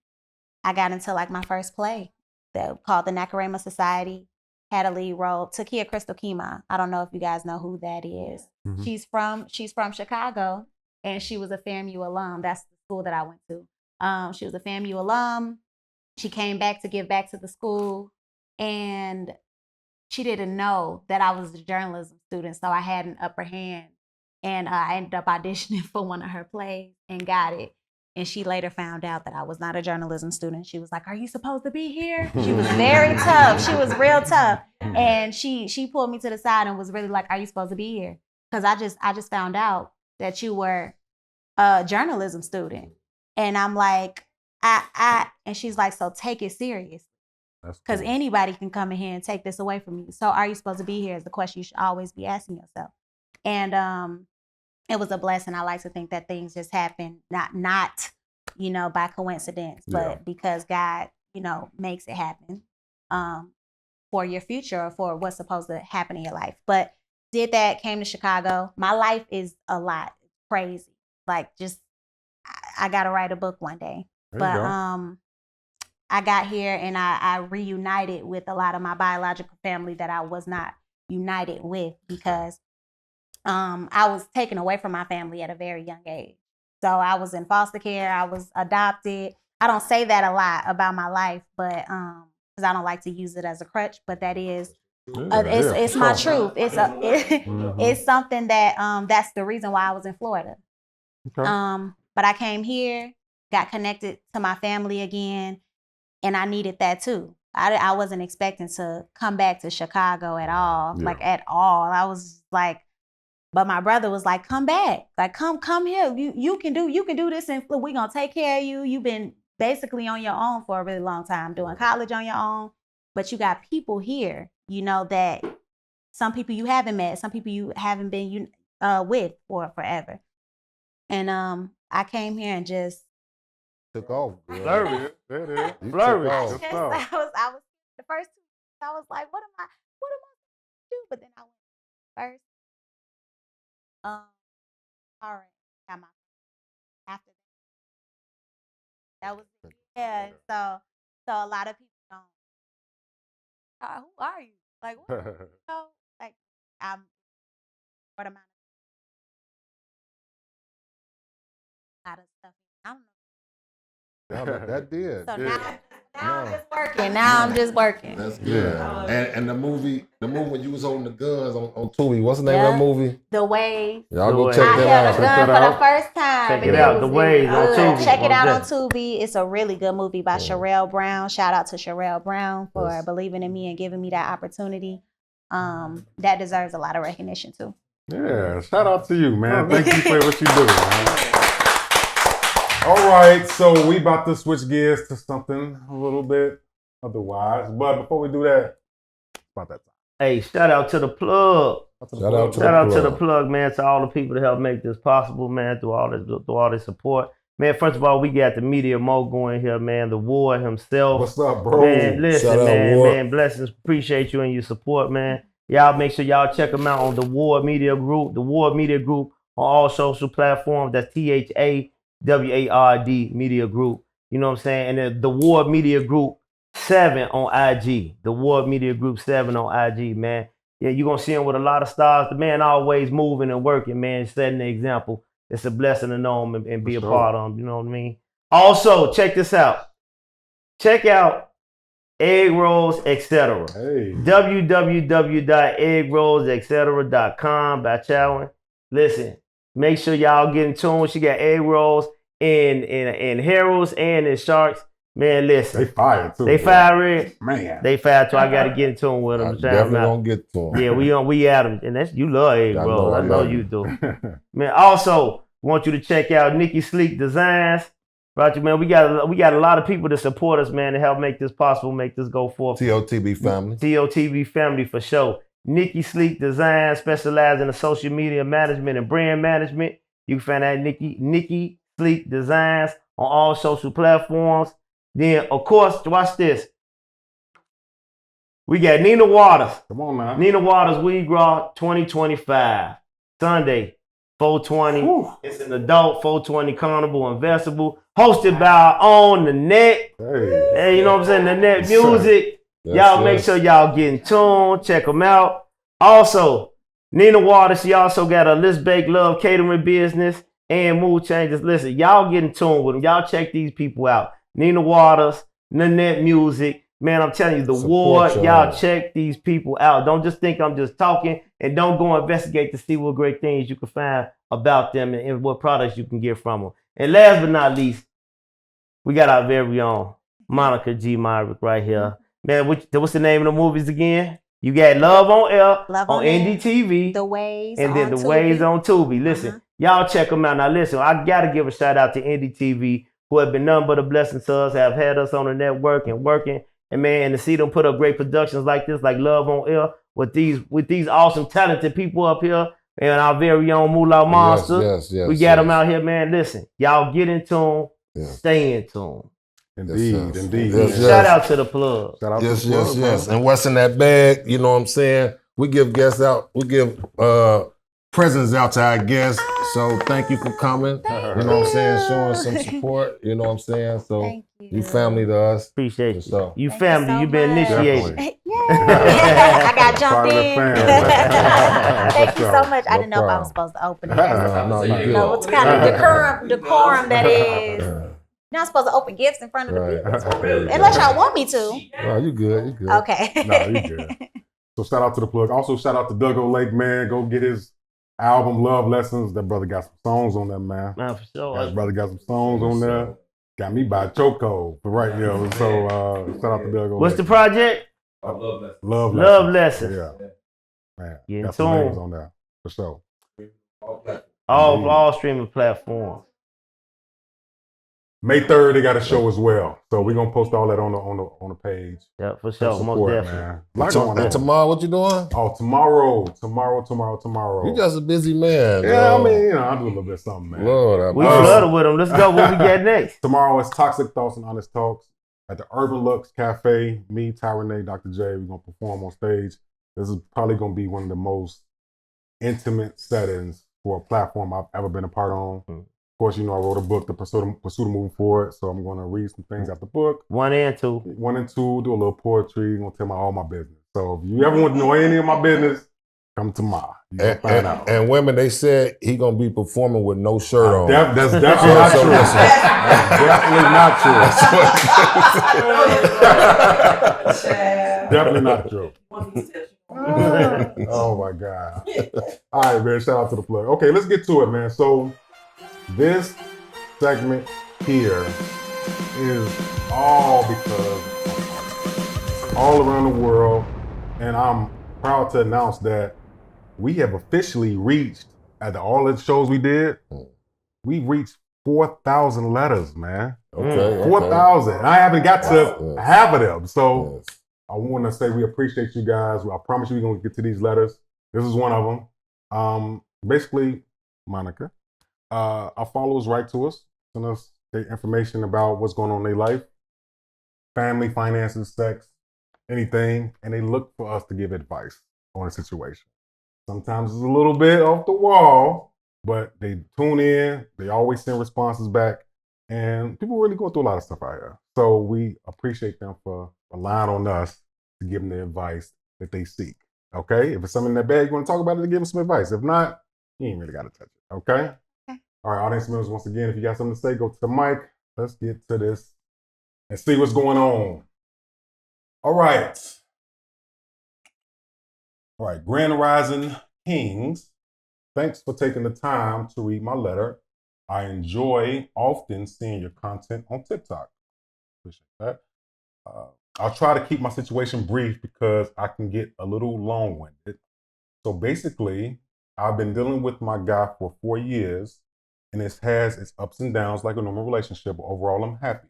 I got into my first play called the Nakarima Society. Had a lead role, Takia Crystal Kima. I don't know if you guys know who that is. Mm-hmm. She's from Chicago, and she was a FAMU alum. That's the school that I went to. She was a FAMU alum. She came back to give back to the school, and she didn't know that I was a journalism student, so I had an upper hand. And I ended up auditioning for one of her plays and got it. And she later found out that I was not a journalism student. She was like, "Are you supposed to be here?" She was very tough. She was real tough. And she pulled me to the side and was really like, "Are you supposed to be here?" Because I just found out that you were a journalism student. And I'm like, and she's like, "So take it serious. Because anybody can come in here and take this away from you. So are you supposed to be here is the question you should always be asking yourself." And it was a blessing. I like to think that things just happen, not by coincidence, but because God, makes it happen for your future or for what's supposed to happen in your life. But did that, came to Chicago. My life is a lot crazy. I got to write a book one day. But I got here and I reunited with a lot of my biological family that I was not united with because I was taken away from my family at a very young age. So I was in foster care. I was adopted. I don't say that a lot about my life, but because I don't like to use it as a crutch. But that is, it's my truth. It's something that that's the reason why I was in Florida. Okay. But I came here, got connected to my family again. And I needed that too. I wasn't expecting to come back to Chicago at all, at all. I was like, but my brother was like, "Come back, come here. You can do this, and we're gonna take care of you. You've been basically on your own for a really long time, doing college on your own, but you got people here, that some people you haven't met, some people you haven't been with for forever." And I came here and just took off. Flourish. There it is. Flourish. I was the first 2 weeks, I was like, what am I supposed to do? But then I went first. All right, got my after that was so a lot of people don't. Who are you? Like what? Like I'm what amount of a lot of stuff. I don't know. That did. So Yeah. now I'm just working. Now I'm just working. That's good. And the movie when you was holding the guns on Tubi, what's the name of that movie? The Wave. Y'all The go Wave. check I that held out. a gun for the first time. Check and it out. The Wave on good. Tubi. Check it out on Most Tubi. It's a really good movie by Sherelle Brown. Shout out to Sherelle Brown for Yes. believing in me and giving me that opportunity. That deserves a lot of recognition too. Yeah, shout out to you, man. Thank you for what you do, man. All right, so we about to switch gears to something a little bit otherwise. But before we do that, it's about that time. Hey, shout out to the plug. Shout out to the plug, man, to all the people that help make this possible, man, through all this support. Man, first of all, we got the media mogul in here, man, the Ward himself. What's up, bro? Man, listen, Shout out, man, Ward. man, blessings. Appreciate you and your support, man. Y'all make sure y'all check them out on the Ward Media Group, on all social platforms. That's THAWARD Media Group. You know what I'm saying? And the Ward Media Group 7 on IG. The Ward Media Group 7 on IG, man. Yeah, you're going to see him with a lot of stars. The man always moving and working, man, setting the example. It's a blessing to know him and be a part of him. You know what I mean? Also, check this out. Check out Egg Rolls, etc. Hey. www.eggrolls.etc.com by Chowan. Listen, make sure y'all get in tune. She got egg rolls in Heralds and in Sharks. Man, listen. They fired too. They fired. Man. They fired too. I got to get in tune with them. I definitely gonna get to them. Yeah, we at them. And that's, you love egg rolls. I know you do. Man, also, want you to check out Nikki Sleek Designs. Right, man. We got a lot of people to support us, man, to help make this possible, make this go forth. TOTB family. TOTB family for sure. Nikki Sleek Design, specializing in social media management and brand management. You can find that Nikki Sleek Designs on all social platforms. Then, of course, watch this. We got Nina Waters. Come on now. Nina Waters Weed Raw 2025. Sunday, 420. Whew. It's an adult 420 carnival and festival. Hosted by our own The Net. Hey, you know what I'm saying? The Net Music. Yes, Y'all make sure y'all get in tune. Check them out. Also, Nina Waters, she also got a Let's Bake Love catering business and Mood Changes. Listen, y'all get in tune with them. Y'all check these people out. Nina Waters, Nanette Music. Man, I'm telling you, the Ward, y'all check these people out. Don't just think I'm just talking, and don't go investigate to see what great things you can find about them and what products you can get from them. And last but not least, we got our very own Monica G. Myrick right here. Man, what's the name of the movies again? You got Love on Air on NDTV. The Waves and then on The Tubi. Waves on Tubi. Listen, y'all check them out. Now listen, I got to give a shout out to NDTV, who have been nothing but a blessing to us, have had us on the network and working. And man, and to see them put up great productions like this, like Love on Air, with these awesome, talented people up here, and our very own Moolah Monster. Yes, we got them out here, man. Listen, y'all get in tune, stay in tune. Indeed. Shout out to the plug. Shout out yes, to the plug, yes. bro. And what's in that bag? You know what I'm saying? We give guests out. We give presents out to our guests. So thank you for coming. You know what I'm saying? Showing some support. You know what I'm saying? So you family to us. Appreciate you. So you family. You been initiated. I got jumped in. Thank you so much. I didn't know if I was problem. supposed to open it. No, you good. What kind of decorum that is. You're not supposed to open gifts in front of the people. Unless y'all want me to. No, you good. You good. Okay. No, you good. So shout out to the plug. Also shout out to Doug O'Lake, man. Go get his album Love Lessons. That brother got some songs on there, man. Man, for sure. That brother got some songs on there. Got me by chokehold for right, yo. So shout out to Doug O'Lake. What's the project? Love Lessons. Yeah. Man. Get Got some in names tune. on there. For sure. All streaming platforms. May 3rd, they got a show as well. So we're gonna post all that on the page. Yeah, for sure. Support, Most definitely. man. Like on And that. tomorrow, what you doing? Oh, tomorrow. You just a busy man. Yeah, yo. I mean, you know, I do a little bit of something, man. Lord, We flooded with them. Let's go. What we get next? Tomorrow is Toxic Thoughts and Honest Talks at the Urban Lux Cafe. Me, Tyrone, Dr. J, we're gonna perform on stage. This is probably gonna be one of the most intimate settings for a platform I've ever been a part on. Of course, you know, I wrote a book, The Pursuit of Moving Forward, so I'm gonna read some things out the book. 1 and 2. 1 and 2, do a little poetry, gonna tell all my business. So if you ever want to know any of my business, Come tomorrow. You gonna find out. And women, they said he gonna be performing with no shirt on. That's definitely not true. That's definitely not true. Definitely not true. Oh my God. All right, man. Shout out to the plug. Okay, let's get to it, man. So this segment here is all because it's all around the world, and I'm proud to announce that we have officially reached, at all the shows we did, we've reached 4,000 letters, man. Okay. 4,000. I haven't got to half of them. So I want to say we appreciate you guys. I promise you we're going to get to these letters. This is one of them. Basically, Monica, our followers write to us, send us their information about what's going on in their life, family, finances, sex, anything, and they look for us to give advice on a situation. Sometimes it's a little bit off the wall, but they tune in. They always send responses back. And people really going through a lot of stuff out here. So we appreciate them for relying on us to give them the advice that they seek. Okay? If it's something in that bag you want to talk about it, give them some advice. If not, you ain't really got to touch it. Okay? All right, audience members, once again, if you got something to say, go to the mic. Let's get to this and see what's going on. All right. All right, Grand Rising Kings, thanks for taking the time to read my letter. I enjoy often seeing your content on TikTok. Appreciate that. I'll try to keep my situation brief because I can get a little long-winded. So basically, I've been dealing with my guy for 4 years, and it has its ups and downs like a normal relationship, but overall I'm happy.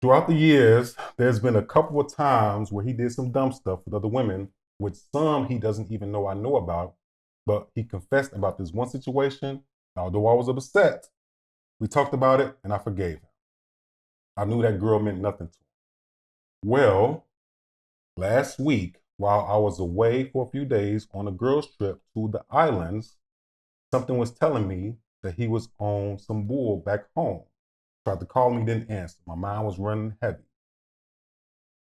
Throughout the years, there's been a couple of times where he did some dumb stuff with other women, with some he doesn't even know I know about, but he confessed about this one situation. Although I was upset, we talked about it and I forgave him. I knew that girl meant nothing to him. Well, last week, while I was away for a few days on a girls' trip to the islands, something was telling me that he was on some bull back home. Tried to call me, didn't answer. My mind was running heavy.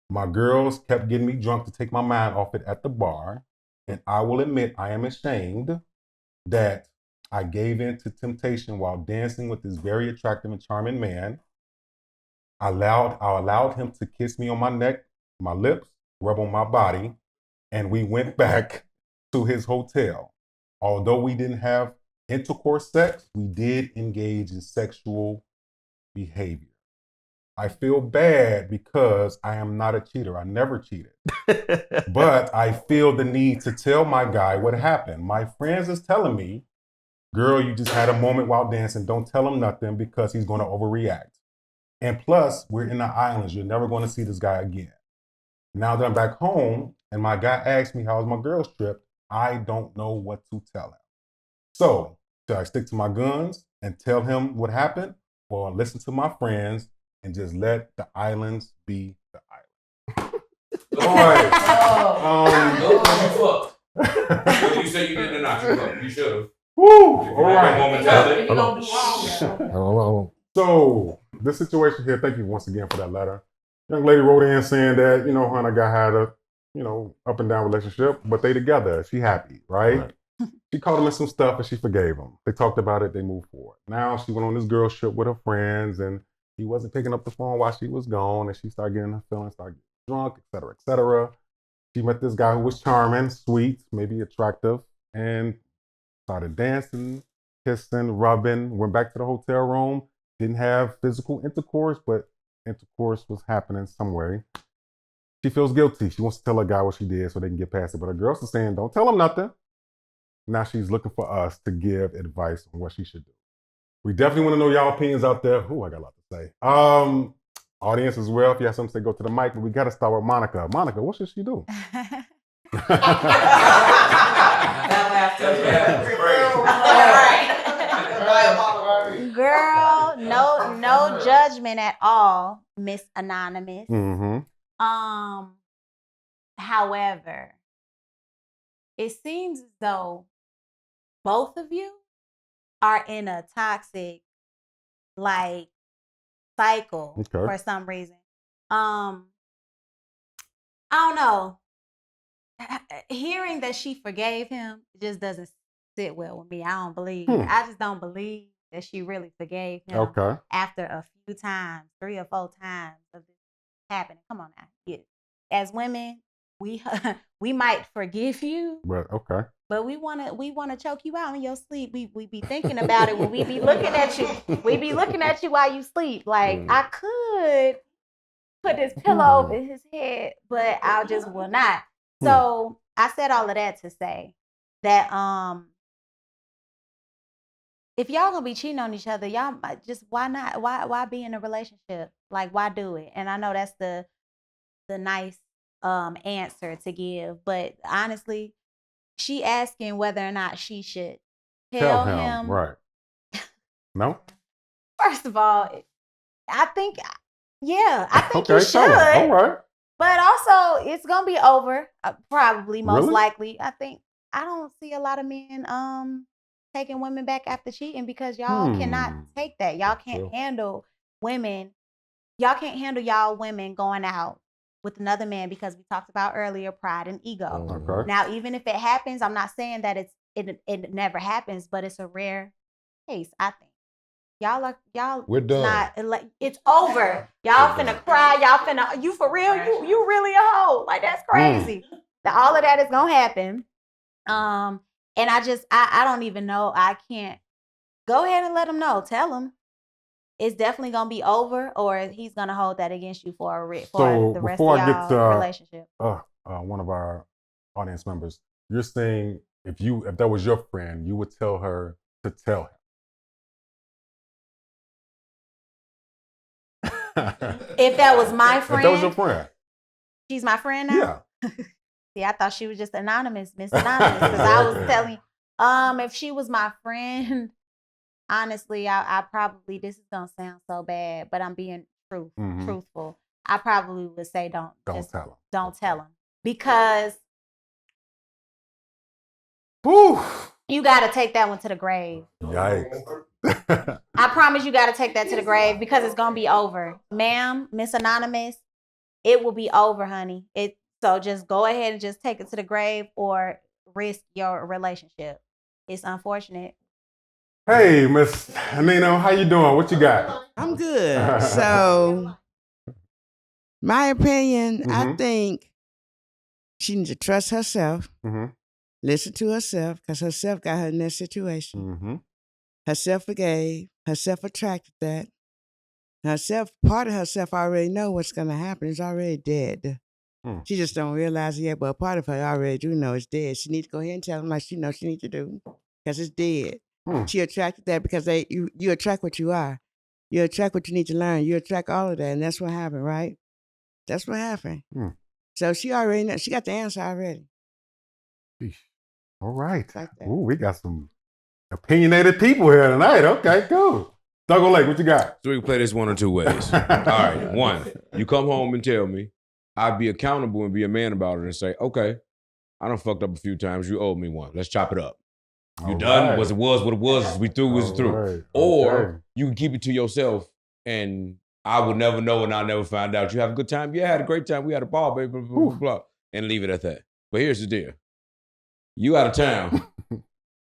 My girls kept getting me drunk to take my mind off it at the bar, and I will admit I am ashamed that I gave in to temptation while dancing with this very attractive and charming man. I allowed him to kiss me on my neck, my lips, rub on my body, and we went back to his hotel. Although we didn't have intercourse sex, we did engage in sexual behavior. I feel bad because I am not a cheater. I never cheated. But I feel the need to tell my guy what happened. My friends is telling me, girl, you just had a moment while dancing. Don't tell him nothing because he's going to overreact. And plus, we're in the islands. You're never going to see this guy again. Now that I'm back home and my guy asked me how was my girl's trip, I don't know what to tell him. So, should I stick to my guns and tell him what happened, or listen to my friends and just let the islands be the islands? All right. You said you didn't not. You should have. Woo! All right. So, this situation here, thank you once again for that letter. Young lady wrote in saying that, her and a guy had a, up and down relationship, but they together. She happy, right? She caught him in some stuff and she forgave him. They talked about it, they moved forward. Now she went on this girl trip with her friends and he wasn't picking up the phone while she was gone, and she started getting her feelings, started getting drunk, et cetera, et cetera. She met this guy who was charming, sweet, maybe attractive, and started dancing, kissing, rubbing, went back to the hotel room, didn't have physical intercourse, but intercourse was happening some way. She feels guilty. She wants to tell her guy what she did so they can get past it. But her girls are saying, don't tell him nothing. Now she's looking for us to give advice on what she should do. We definitely want to know y'all opinions out there. Ooh, I got a lot to say. Audience as well, if you have something to say, go to the mic. But we got to start with Monica. Monica, what should she do? Girl, no judgment at all, Miss Anonymous. Mm-hmm. However, it seems as though both of you are in a toxic cycle for some reason. I don't know. hearing that she forgave him just doesn't sit well with me. I don't believe. I just don't believe that she really forgave him. Okay. After a few times, 3 or 4 times of this happening. Come on now. Yeah. As women, we might forgive you. But okay. But we wanna choke you out in your sleep. We be thinking about it when we be looking at you. We be looking at you while you sleep. Like I could put this pillow over his head, but I just will not. So I said all of that to say that if y'all gonna be cheating on each other, y'all just why not? Why be in a relationship? Like why do it? And I know that's the nice answer to give, but honestly, she asking whether or not she should tell him. Right. No? First of all, I think you should. All right. But also, it's gonna be over. Probably, most Really? likely. I don't see a lot of men taking women back after cheating because y'all cannot take that. Y'all can't handle women. Y'all can't handle y'all women going out with another man because we talked about earlier pride and ego. Okay. Now, even if it happens, I'm not saying that it never happens, but it's a rare case. I think y'all. We're done. It's over. Y'all finna cry. Y'all finna. You for real? You really a hoe? Like that's crazy. All of that is gonna happen. And I don't even know. I can't. Go ahead and let him know. Tell him. It's definitely gonna be over, or he's gonna hold that against you for the rest of y'all relationship. One of our audience members, you're saying if that was your friend, you would tell her to tell him. If that was my friend, if that was your friend, she's my friend now. Yeah. See, I thought she was just anonymous, Miss Anonymous, because I was telling. If she was my friend. Honestly, I probably, this is gonna sound so bad, but I'm being truthful. I probably would say don't tell him. Don't tell him because you got to take that one to the grave. Yikes! I promise you got to take that to the grave because it's gonna be over, ma'am, Miss Anonymous. It will be over, honey. So just go ahead and just take it to the grave or risk your relationship. It's unfortunate. Hey, Miss Nino, how you doing? What you got? I'm good. So, my opinion, I think she needs to trust herself, listen to herself, because herself got her in that situation. Herself forgave, herself attracted that. Part of herself already know what's going to happen. It's already dead. She just don't realize it yet, but a part of her already do know it's dead. She needs to go ahead and tell him like she knows she needs to do, because it's dead. She attracted that because you attract what you are. You attract what you need to learn. You attract all of that, and that's what happened, right? That's what happened. So she already knows. She got the answer already. All right. Like that. Ooh, we got some opinionated people here tonight. Okay, cool. Doug Lake, what you got? So we can play this one or two ways. All right, one, you come home and tell me. I'd be accountable and be a man about it and say, okay, I done fucked up a few times. You owe me one. Let's chop it up. You done? Right. Was what it was. We through, was through. Right. Or you can keep it to yourself and I would never know and I'll never find out. You have a good time? Yeah, I had a great time. We had a ball, baby, blah, blah, blah, blah, and leave it at that. But here's the deal. You out of town.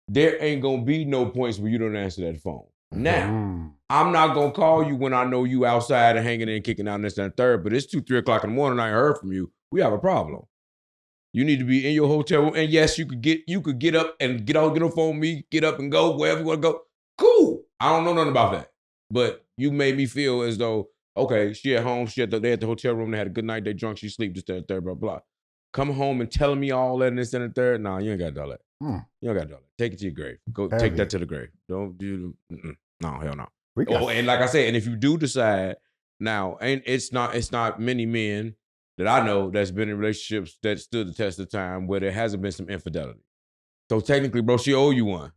There ain't going to be no points where you don't answer that phone. Now, I'm not going to call you when I know you outside and hanging in, kicking out and this and third, but it's 2, 3 o'clock in the morning. I ain't heard from you. We have a problem. You need to be in your hotel room. And yes, you could get up and get on the phone with me, get up and go wherever you want to go. Cool. I don't know nothing about that. But you made me feel as though, okay, she at home, they at the hotel room, they had a good night, they drunk, she sleep, this, that, and third, blah, blah. Come home and telling me all that and this and the third. Nah, you ain't got to do all that. You don't got to do all that. Take it to your grave. Go take that to the grave. Don't do no, hell no. And like I said, and if you do decide now, and it's not many men that I know that's been in relationships that stood the test of time where there hasn't been some infidelity. So technically, bro, she owe you one.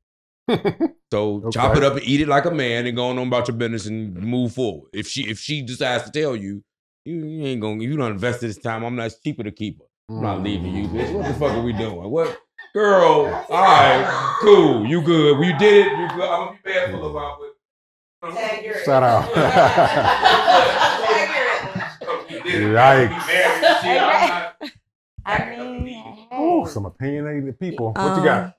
So chop it up and eat it like a man and go on about your business and move forward. If she decides to tell you, you ain't gonna, you don't invest this time, I'm not cheaper to keep her. I'm not leaving you, bitch. What the fuck are we doing? What? Girl, all right, cool, you good. Well, you did it, you good. I'm gonna be bad full about it. Shout out. Yikes. Ooh, some opinionated people. What you got?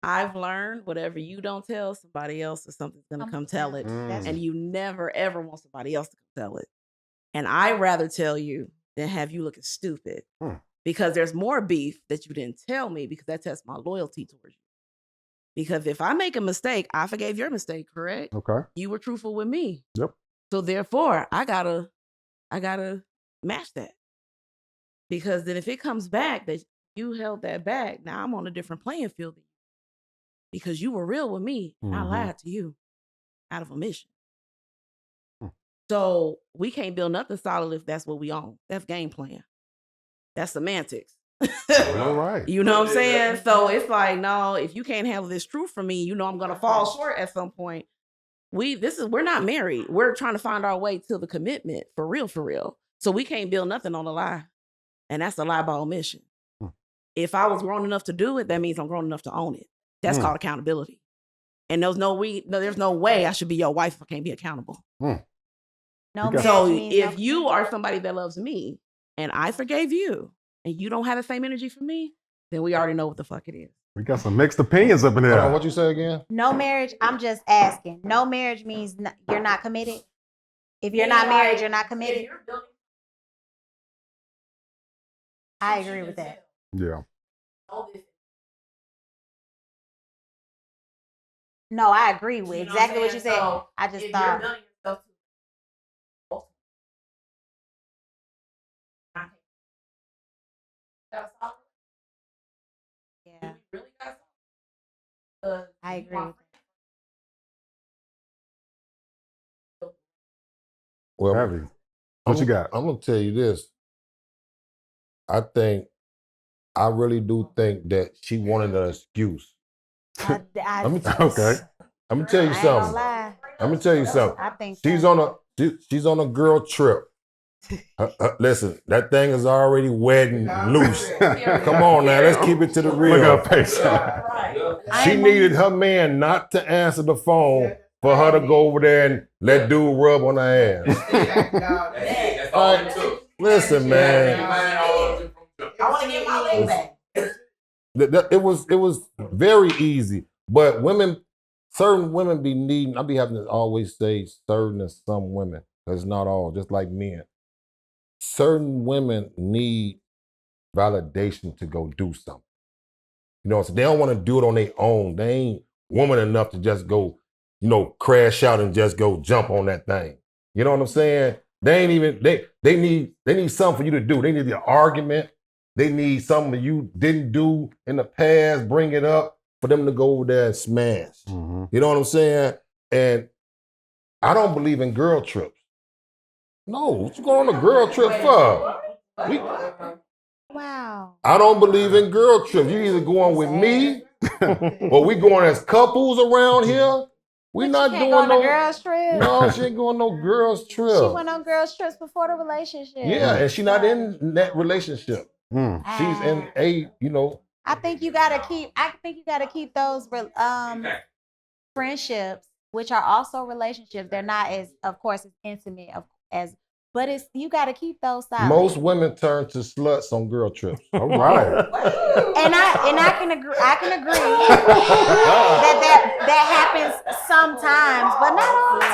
I've learned whatever you don't tell somebody else, or something's gonna come tell it, and you never ever want somebody else to come tell it. And I'd rather tell you than have you looking stupid, because there's more beef that you didn't tell me, because that tests my loyalty towards you. Because if I make a mistake, I forgave your mistake, correct? Okay. You were truthful with me. Yep. So therefore, I gotta match that. Because then if it comes back that you held that back, now I'm on a different playing field than you. Because you were real with me, and I lied to you out of omission. So we can't build nothing solid if that's what we own. That's game plan. That's semantics. All right. You know what I'm saying? So it's like, no, if you can't handle this truth from me, you know I'm gonna fall short at some point. We're not married. We're trying to find our way to the commitment for real, for real. So we can't build nothing on a lie. And that's a lie by omission. If I was grown enough to do it, that means I'm grown enough to own it. That's called accountability. And there's no way I should be your wife if I can't be accountable. So if you are somebody that loves me and I forgave you and you don't have the same energy for me, then we already know what the fuck it is. We got some mixed opinions up in here. What you say again? No marriage. I'm just asking. No marriage means you're not committed. If you're not married, you're not committed. I agree with that. Yeah. No, I agree with exactly what you said. I just thought. Yeah. I agree with that. Well, Heavy. What you got? I'm gonna tell you this. I really do think that she wanted an excuse. Okay. I'm gonna tell you something. I'm gonna tell you something. I think she's on a girl trip. Listen, that thing is already wet and loose. Come on now, let's keep it to the real. Look at her face. She needed her man not to answer the phone for her to go over there and let dude rub on her ass. All right, listen, man. I want to get my leg back. It was very easy, but certain women be needing. I be having to always say certain and some women, because not all, just like men. Certain women need validation to go do something. You know, so they don't want to do it on their own. They ain't woman enough to just go, crash out and just go jump on that thing. You know what I'm saying? They ain't even they need something for you to do. They need the argument. They need something you didn't do in the past, bring it up for them to go over there and smash. You know what I'm saying? And I don't believe in girl trips. No, what you going on a girl trip for? Wow. I don't believe in girl trips. You either going with me or we going as couples around here. We not doing no girls trip. No, she ain't going no girls trip. She went on girls trips before the relationship. Yeah, and she not in that relationship. She's in I think you gotta keep those friendships, which are also relationships. They're not as, of course, as intimate but you gotta keep those silent. Most women turn to sluts on girl trips. All right. and I can agree that happens sometimes, but not all the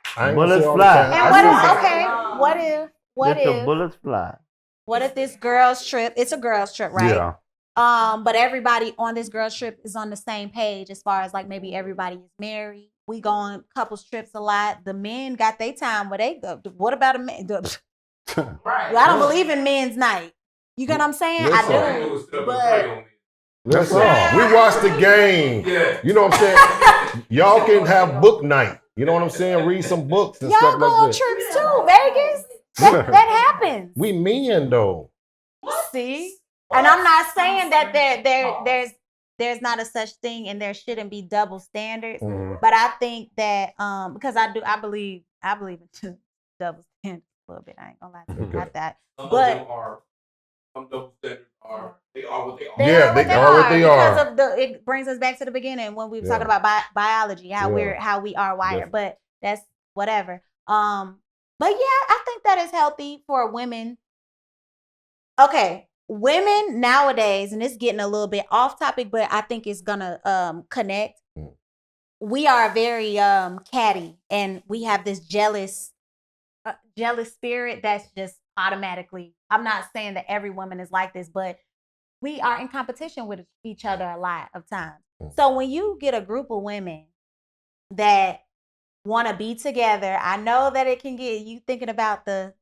time. Bullets fly. And what if bullets fly? What if this girls trip? It's a girls trip, right? Yeah. But everybody on this girls trip is on the same page as far as like maybe everybody is married. We go on couples trips a lot. The men got their time where they go. What about a man? I don't believe in men's night. You get what I'm saying? I do. But listen, we watch the game. You know what I'm saying? Y'all can have book night. You know what I'm saying? Read some books and y'all stuff go like on that. trips too, Vegas. That happens. We men though. See? And I'm not saying that there's not a such thing and there shouldn't be double standards. But I think that because I believe in double standards a little bit. I ain't gonna lie to you about that. But some double standards are they are what they are. They are what they are. Because it brings us back to the beginning when we were talking about biology, how we are wired. But that's whatever. But yeah, I think that is healthy for women. Okay, women nowadays, and it's getting a little bit off topic, but I think it's gonna connect. We are very catty, and we have this jealous spirit that's just automatically. I'm not saying that every woman is like this, but we are in competition with each other a lot of times. So when you get a group of women that want to be together, I know that it can get you thinking about the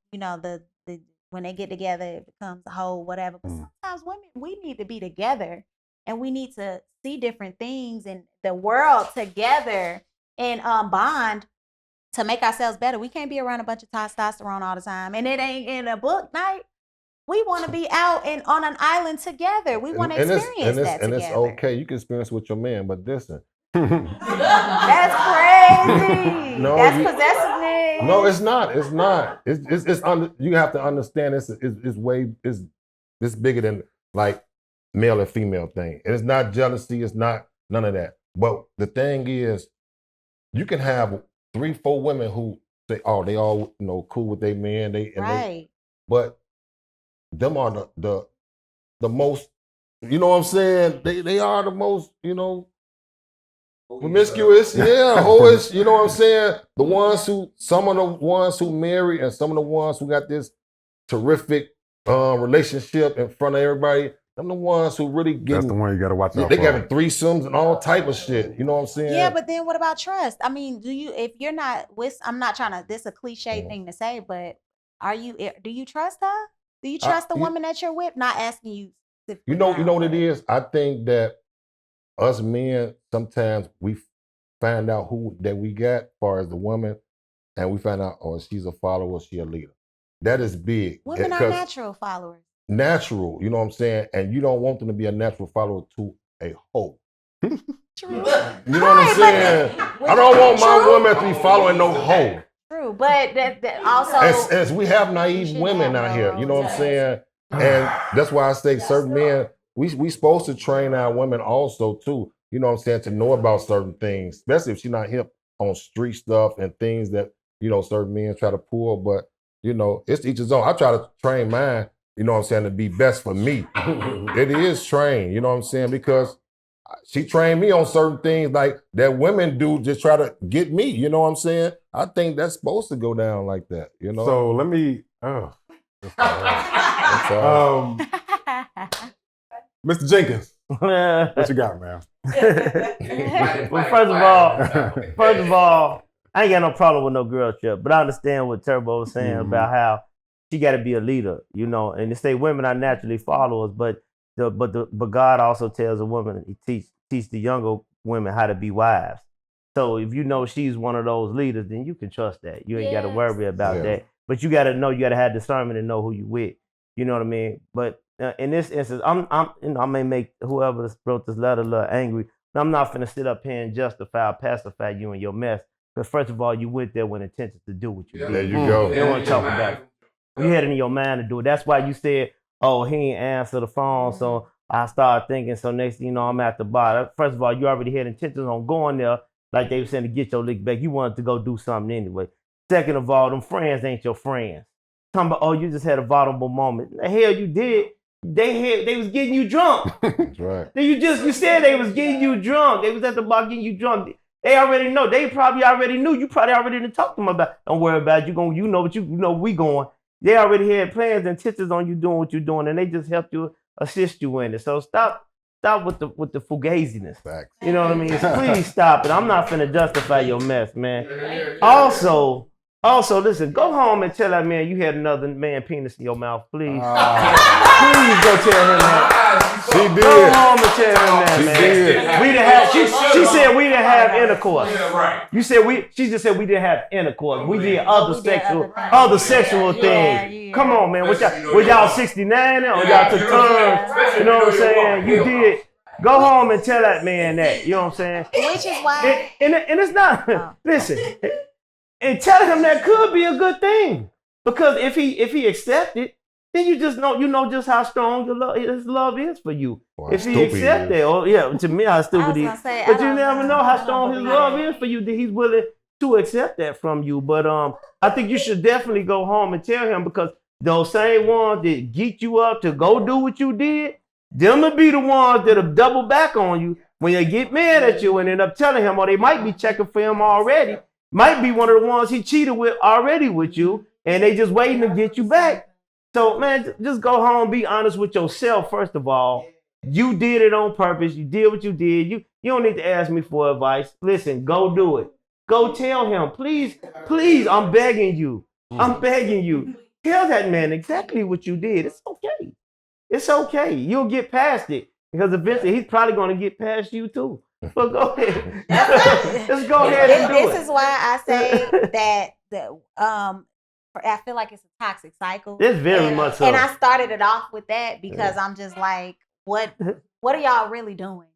when they get together, it becomes a whole whatever. But sometimes women, we need to be together and we need to see different things in the world together and bond to make ourselves better. We can't be around a bunch of testosterone all the time. And it ain't in a book night. We want to be out and on an island together. We want to experience that together. And it's okay. You can experience with your man, but listen. That's crazy. That's possessiveness. No, it's not. It's not. You have to understand it's bigger than like male and female thing. And it's not jealousy. It's not none of that. But the thing is, you can have 3-4 women who say, "Oh, they all cool with their man." But them are the most. You know what I'm saying? They are the most. Promiscuous, hoish, you know what I'm saying? Some of the ones who marry and some of the ones who got this terrific relationship in front of everybody, them the ones who really get. That's the one you got to watch out for. They got threesomes and all type of shit, you know what I'm saying? Yeah, but then what about trust? I mean, if you're not with, I'm not trying to, this is a cliche thing to say, but do you trust her? Do you trust the woman that you're with? Not asking you. You know what it is? I think that us men, sometimes we find out who that we got as far as the woman, and we find out, oh, she's a follower, she a leader. That is big. Women are natural followers. Natural, you know what I'm saying? And you don't want them to be a natural follower to a hoe. True. You know what I'm saying? I don't want my woman to be following no hoe. True, but that also... As we have naive women out here, you know what I'm saying? And that's why I say certain men, we supposed to train our women also too, you know what I'm saying, to know about certain things, especially if she's not hip on street stuff and things that, certain men try to pull, but, it's each his own. I try to train mine, you know what I'm saying, to be best for me. It is trained, you know what I'm saying, because she trained me on certain things like that women do just try to get me, you know what I'm saying? I think that's supposed to go down like that, So let me, Mr. Jenkins, what you got, man? Well, first of all, I ain't got no problem with no girl trip, but I understand what Turbo was saying about how she got to be a leader, and they say women are naturally followers, but God also tells a woman, he teach the younger women how to be wives. So if she's one of those leaders, then you can trust that. You ain't got to worry about that. But you got to know, you got to have discernment and know who you with. You know what I mean? But in this instance, I may make whoever wrote this letter a little angry, but I'm not finna sit up here and justify or pacify you in your mess. Because first of all, you went there with intention to do what you did. There you go. You don't want to talk about it. You had it in your mind to do it. That's why you said, oh, he ain't answer the phone, so I started thinking, so next thing you know, I'm at the bar. First of all, you already had intentions on going there, like they were saying, to get your lick back. You wanted to go do something anyway. Second of all, them friends ain't your friends. Talking about, oh, you just had a vulnerable moment. The hell you did. They was getting you drunk. That's right. You said they was getting you drunk. They was at the bar getting you drunk. They already know. They probably already knew. You probably already didn't talk to them about. Don't worry about it. We going. They already had plans and intentions on you doing what you're doing, and they just helped you, assist you in it. So stop with the fugaziness. Facts. You know what I mean? Please stop it. I'm not finna justify your mess, man. Also, listen, go home and tell that man you had another man penis in your mouth, please. Please go tell him that. She did. Go home and tell him that, She man. did. We didn't have. She said we didn't have intercourse. Yeah, right. You said she just said we didn't have intercourse. We did other sexual things. Yeah. Come on, man. Was y'all 69 or y'all took turns? You know what I'm saying? You did. Go home and tell that man that. You know what I'm saying? Which is why. And it's not. Listen. And tell him that could be a good thing, because if he accepted, then you know just how strong his love is for you. Boy, if he accept that, to me how stupid he is. But you never know how strong his love is for you, that he's willing to accept that from you. But I think you should definitely go home and tell him, because those same ones that geek you up to go do what you did, them will be the ones that'll double back on you when they get mad at you and end up telling him, or they might be checking for him already. Might be one of the ones he cheated with already with you, and they just waiting to get you back. So, man, just go home, be honest with yourself, first of all. You did it on purpose. You did what you did. You don't need to ask me for advice. Listen, go do it. Go tell him, please, I'm begging you. I'm begging you. Tell that man exactly what you did. It's okay. It's okay. You'll get past it because eventually he's probably going to get past you too. But go ahead. Just go ahead and do it. This is why I say that I feel like it's a toxic cycle. It's very much so. And I started it off with that because I'm just like, what are y'all really doing?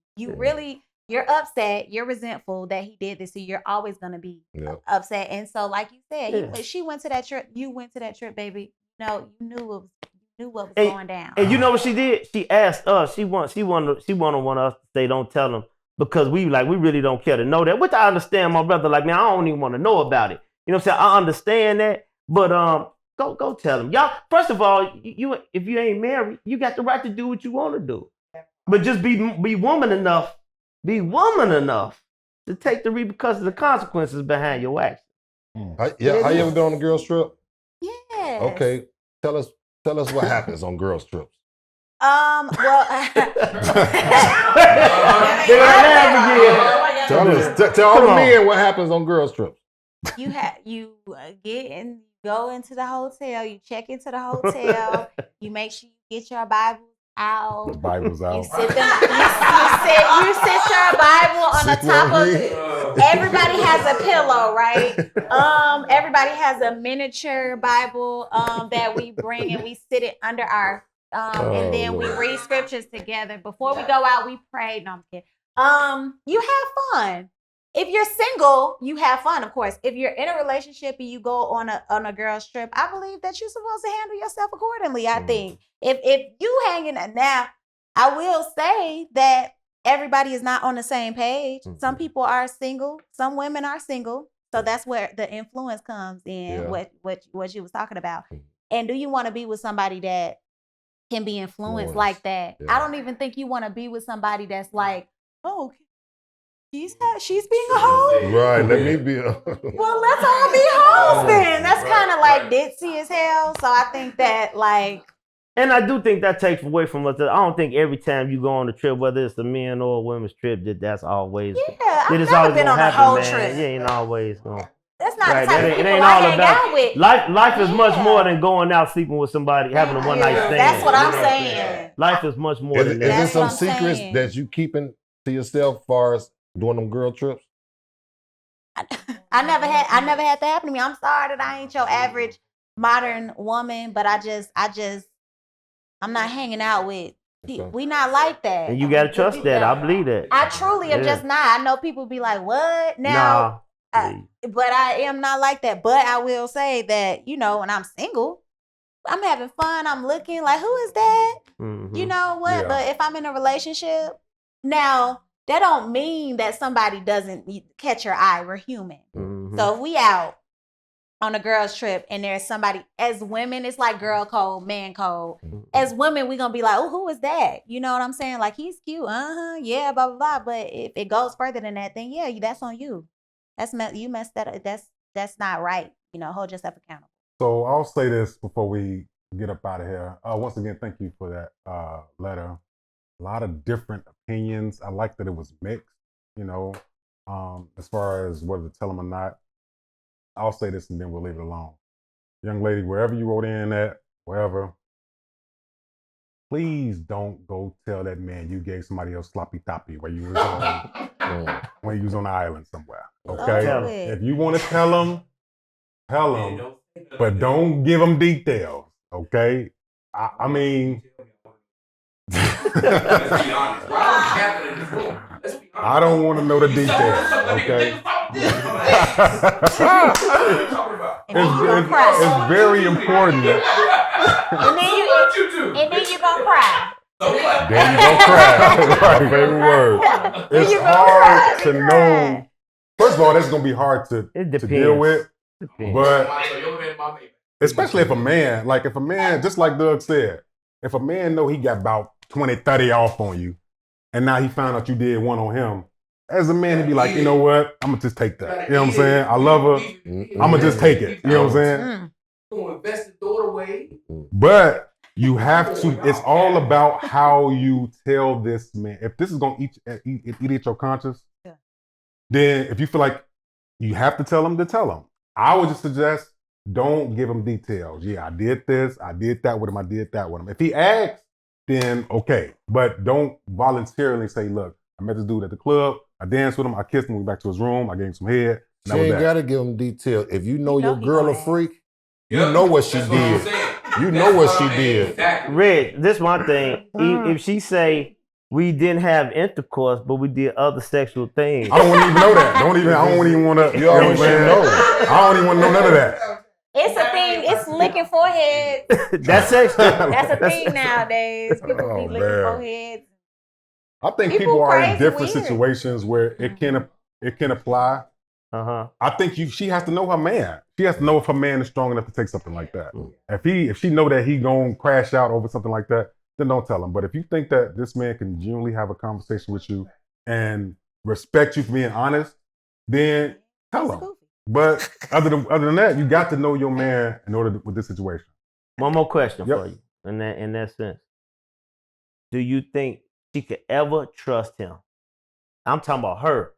You're upset. You're resentful that he did this. So you're always going to be upset. And so, like you said, she went to that trip. You went to that trip, baby. No, you knew what was going down. And you know what she did? She asked us. She wanted us to say, don't tell them, because we really don't care to know that. Which I understand, my brother. Like, man, I don't even want to know about it. You know what I'm saying? I understand that, but go tell them, y'all. First of all, you if you ain't married, you got the right to do what you want to do, but just be woman enough. Be woman enough to take the repercussions, the consequences behind your actions. How you ever been on a girls trip? Yeah. Okay, tell us what happens on girls trips. Well, tell all the men what happens on girls trips. You go into the hotel, you check into the hotel, you make sure you get your Bible out. The Bible's out. You sit your Bible on the top of it. Everybody has a pillow, right? Everybody has a miniature Bible that we bring, and we sit it under our and then we read scriptures together. Before we go out, we pray. No, I'm kidding. You have fun. If you're single, you have fun, of course. If you're in a relationship and you go on a girl's trip, I believe that you're supposed to handle yourself accordingly. I think if you hanging now, I will say that everybody is not on the same page. Some people are single, some women are single, so that's where the influence comes in. What you was talking about. And do you want to be with somebody that can be influenced like that? I don't even think you want to be with somebody that's like, oh, she's being a hoe. Right, let me be a well, let's all be hoes then. That's kind of like ditzy as hell. So I think that and I do think that takes away from us. I don't think every time you go on a trip, whether it's a men or a women's trip, that's always I've never been on a whole trip. You ain't always going. That's not the type of people it ain't I all hang about out with. Life is much more than going out sleeping with somebody, having a one night stand. That's what I'm saying. Life is much more than that. Is there some secrets that you keeping to yourself as far as doing them girl trips? I never had that happen to me. I'm sorry that I ain't your average modern woman, but I'm not hanging out with people. We not like that. And you gotta trust that. I believe that. I truly am just not. I know people be like, what? Now, but I am not like that. But I will say that, when I'm single, I'm having fun. I'm looking like, who is that? Mm-hmm. You know what? Yeah. But if I'm in a relationship, now, that don't mean that somebody doesn't catch your eye. We're human. Mm-hmm. So if we out on a girl's trip and there's somebody, as women, it's like girl code, man code. Mm-hmm. As women, we're going to be like, oh, who is that? You know what I'm saying? Like, he's cute. Yeah, blah, blah, blah. But if it goes further than that, then yeah, that's on you. You messed that up. That's not right. Hold yourself accountable. So I'll say this before we get up out of here. Once again, thank you for that letter. A lot of different opinions. I like that it was mixed, as far as whether to tell them or not. I'll say this and then we'll leave it alone. Young lady, wherever you wrote in at, wherever, please don't go tell that man you gave somebody else sloppy toppy when you was on the island somewhere. Okay? If you want to tell him, but don't give him details. Okay? I mean, let's be honest. I don't want to know the details, okay? It's very important. And then you're going to cry. Then you're going to cry. Right, favorite word. It's hard to know. First of all, that's going to be hard to deal with. But Especially if a man, just like Doug said, if a man know he got about 20, 30 off on you, and now he found out you did one on him, as a man, he'd be like, you know what? I'm gonna just take that. You know what I'm saying? I love her. I'm gonna just take it. You know what I'm saying? Invest it, throw it away. But you have to, it's all about how you tell this man. If this is gonna eat at your conscience, then if you feel like you have to tell him, to tell him. I would just suggest don't give him details. Yeah, I did this, I did that with him, I did that with him. If he asks, then okay. But don't voluntarily say, look, I met this dude at the club, I danced with him, I kissed him, went back to his room, I gave him some head. You ain't gotta give him details. If you know your girl a freak, you know what she did. You know what she did. Red, this one thing. If she say we didn't have intercourse, but we did other sexual things, I don't even know that. I don't even want to. You already know. I don't even want to know none of that. It's a thing. It's licking foreheads. That's sexual. That's a thing nowadays. People be licking foreheads. I think people are in different situations where it can apply. I think she has to know her man. She has to know if her man is strong enough to take something like that. If she know that he gonna crash out over something like that, then don't tell him. But if you think that this man can genuinely have a conversation with you and respect you for being honest, then tell him. But other than that, you got to know your man in order with this situation. One more question for you in that sense. Do you think she could ever trust him? I'm talking about her.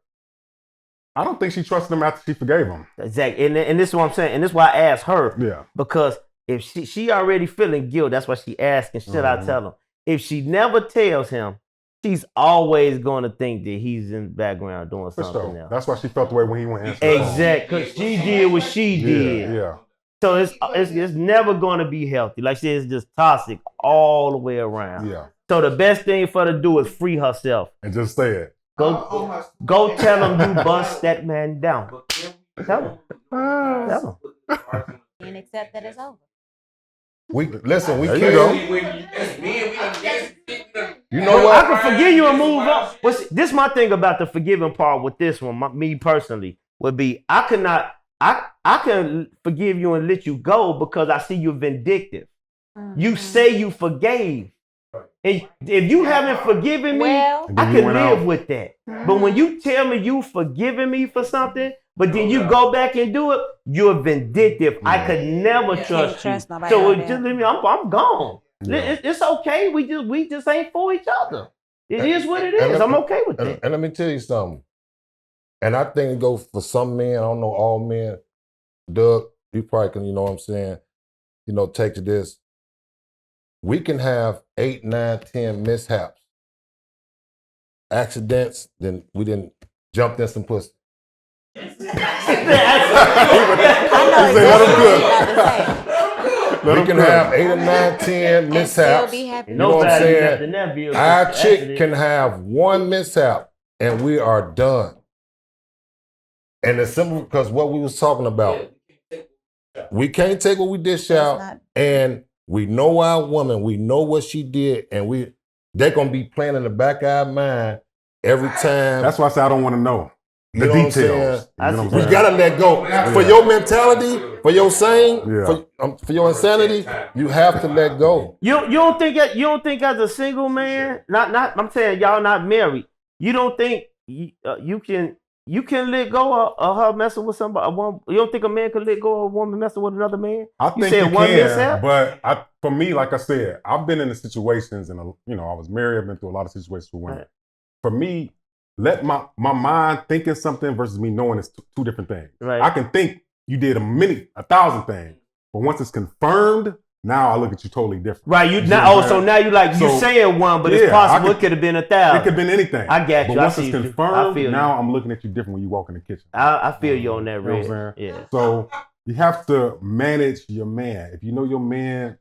I don't think she trusted him after she forgave him. Exactly. And this is what I'm saying. And this is why I asked her. Yeah. Because if she already feeling guilt, that's why she asking, should I tell him? If she never tells him, she's always going to think that he's in the background doing something else. That's why she felt the way when he went answer. Exactly. Because she did what she did. Yeah. So it's never going to be healthy. Like she said, it's just toxic all the way around. Yeah. So the best thing for her to do is free herself. And just say it. Go tell him you bust that man down. Tell him. Tell him. And accept that it's over. We listen. We there can't. You know what? I can forgive you and move on. This my thing about the forgiving part with this one. Me personally would be I can forgive you and let you go because I see you vindictive. You say you forgave. If you haven't forgiven me, I can live with that. But when you tell me you forgiven me for something, but then you go back and do it, you're vindictive. I could never trust you. So just leave me. I'm gone. It's okay. We just ain't for each other. It is what it is. I'm okay with that. And let me tell you something. And I think it goes for some men. I don't know all men. Doug, you probably can. You know what I'm saying? Take to this. We can have 8, 9, 10 mishaps, accidents. Then we didn't jump in some pussy. I know exactly we can have 8 or 9, 10 mishaps. You know what I'm saying? Our chick can have one mishap and we are done. And it's simple because what we was talking about. We can't take what we dish out, and we know our woman. We know what she did, and they're gonna be playing in the back of our mind every time. That's why I say I don't want to know the details. We gotta let go for your mentality, for your saying, for your insanity. You have to let go. You don't think as a single man, not I'm saying y'all not married. You don't think you can let go of her messing with somebody. You don't think a man can let go of a woman messing with another man? I think you can, but for me, like I said, I've been in the situations, and I was married. I've been through a lot of situations with women. Right. For me, let my mind thinking something versus me knowing it's two different things. Right. I can think you did 1,000 things, but once it's confirmed, now I look at you totally different. Right. So now you saying one, but it's possible it could have been 1,000. It could have been anything. I got you. But once it's confirmed, now I'm looking at you different when you walk in the kitchen. I feel you on that, Rick. Yeah. So you have to manage your man. If you know your man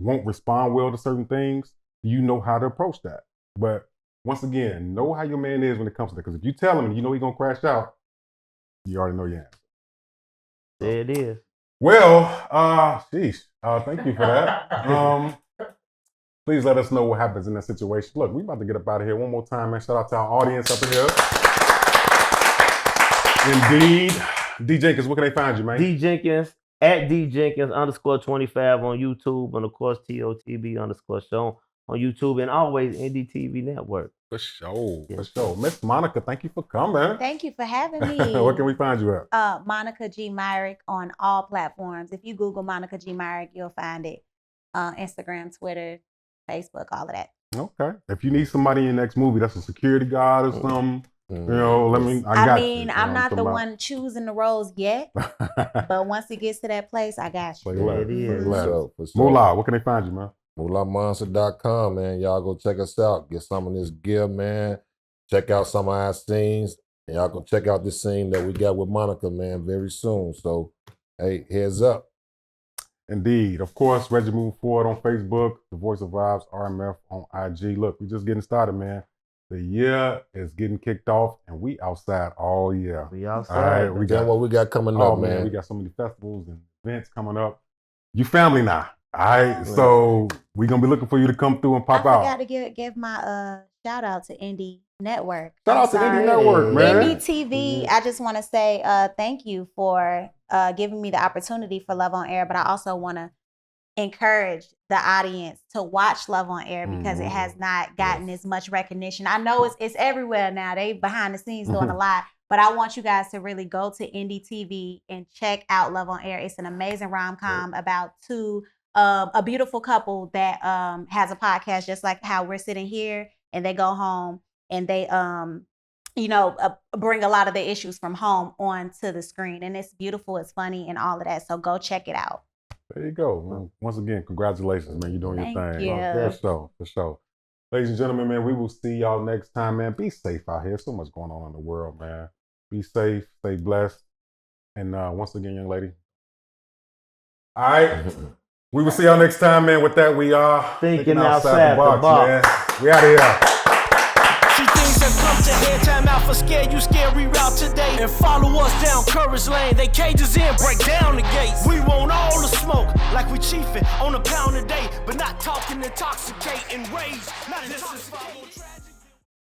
won't respond well to certain things, you know how to approach that. But once again, know how your man is when it comes to that. Because if you tell him and you know he's gonna crash out, you already know your answer. There it is. Well, sheesh. Thank you for that. Please let us know what happens in that situation. Look, we about to get up out of here one more time, man. Shout out to our audience up here. Indeed. D Jenkins, where can they find you, man? D Jenkins at djenkins_25 on YouTube, and of course TOTB_show on YouTube, and always NDTV Network. For sure, for sure. Miss Monica, thank you for coming. Thank you for having me. Where can we find you at? Monica G. Myrick on all platforms. If you Google Monica G. Myrick, you'll find it. Instagram, Twitter, Facebook, all of that. Okay. If you need somebody in your next movie that's a security guard or something, you know, I mean, I'm not the one choosing the roles yet, but once it gets to that place, I got you. It is. For sure. Moolah, where can they find you, man? MoolahMonster.com, man. Y'all go check us out. Get some of this gear, man. Check out some of our scenes. And y'all go check out this scene that we got with Monica, man, very soon. So, hey, heads up. Indeed. Of course, Reggie Move Forward on Facebook, The Voice of Vibes, RMF on IG. Look, we're just getting started, man. The year is getting kicked off, and we outside all year. We outside. All right, we got what we got coming up, man. We got so many festivals and events coming up. You family now. All right, so we're going to be looking for you to come through and pop out. I forgot to give my shout out to Indie Network. Shout out to Indie Network, man. Indie TV, I just want to say thank you for giving me the opportunity for Love on Air, but I also want to encourage the audience to watch Love on Air because it has not gotten as much recognition. I know it's everywhere now. They behind the scenes doing a lot, but I want you guys to really go to Indie TV and check out Love on Air. It's an amazing rom-com about a beautiful couple that has a podcast just like how we're sitting here, and they go home and they bring a lot of the issues from home onto the screen, and it's beautiful, it's funny, and all of that. So go check it out. There you go, man. Once again, congratulations, man. You're doing your thing. Thank you. For sure. Ladies and gentlemen, man, we will see y'all next time, man. Be safe out here. So much going on in the world, man. Be safe, stay blessed, and once again, young lady. All right. We will see y'all next time, man. With that, we are thinking outside the box. Man. We out of here. See things have come to head, time out for scare you, scary route today. And follow us down Courage Lane. They cages in, break down the gates. We want all the smoke, like we chiefin' on a pound a day, but not talking intoxicating rage. Not intoxicating.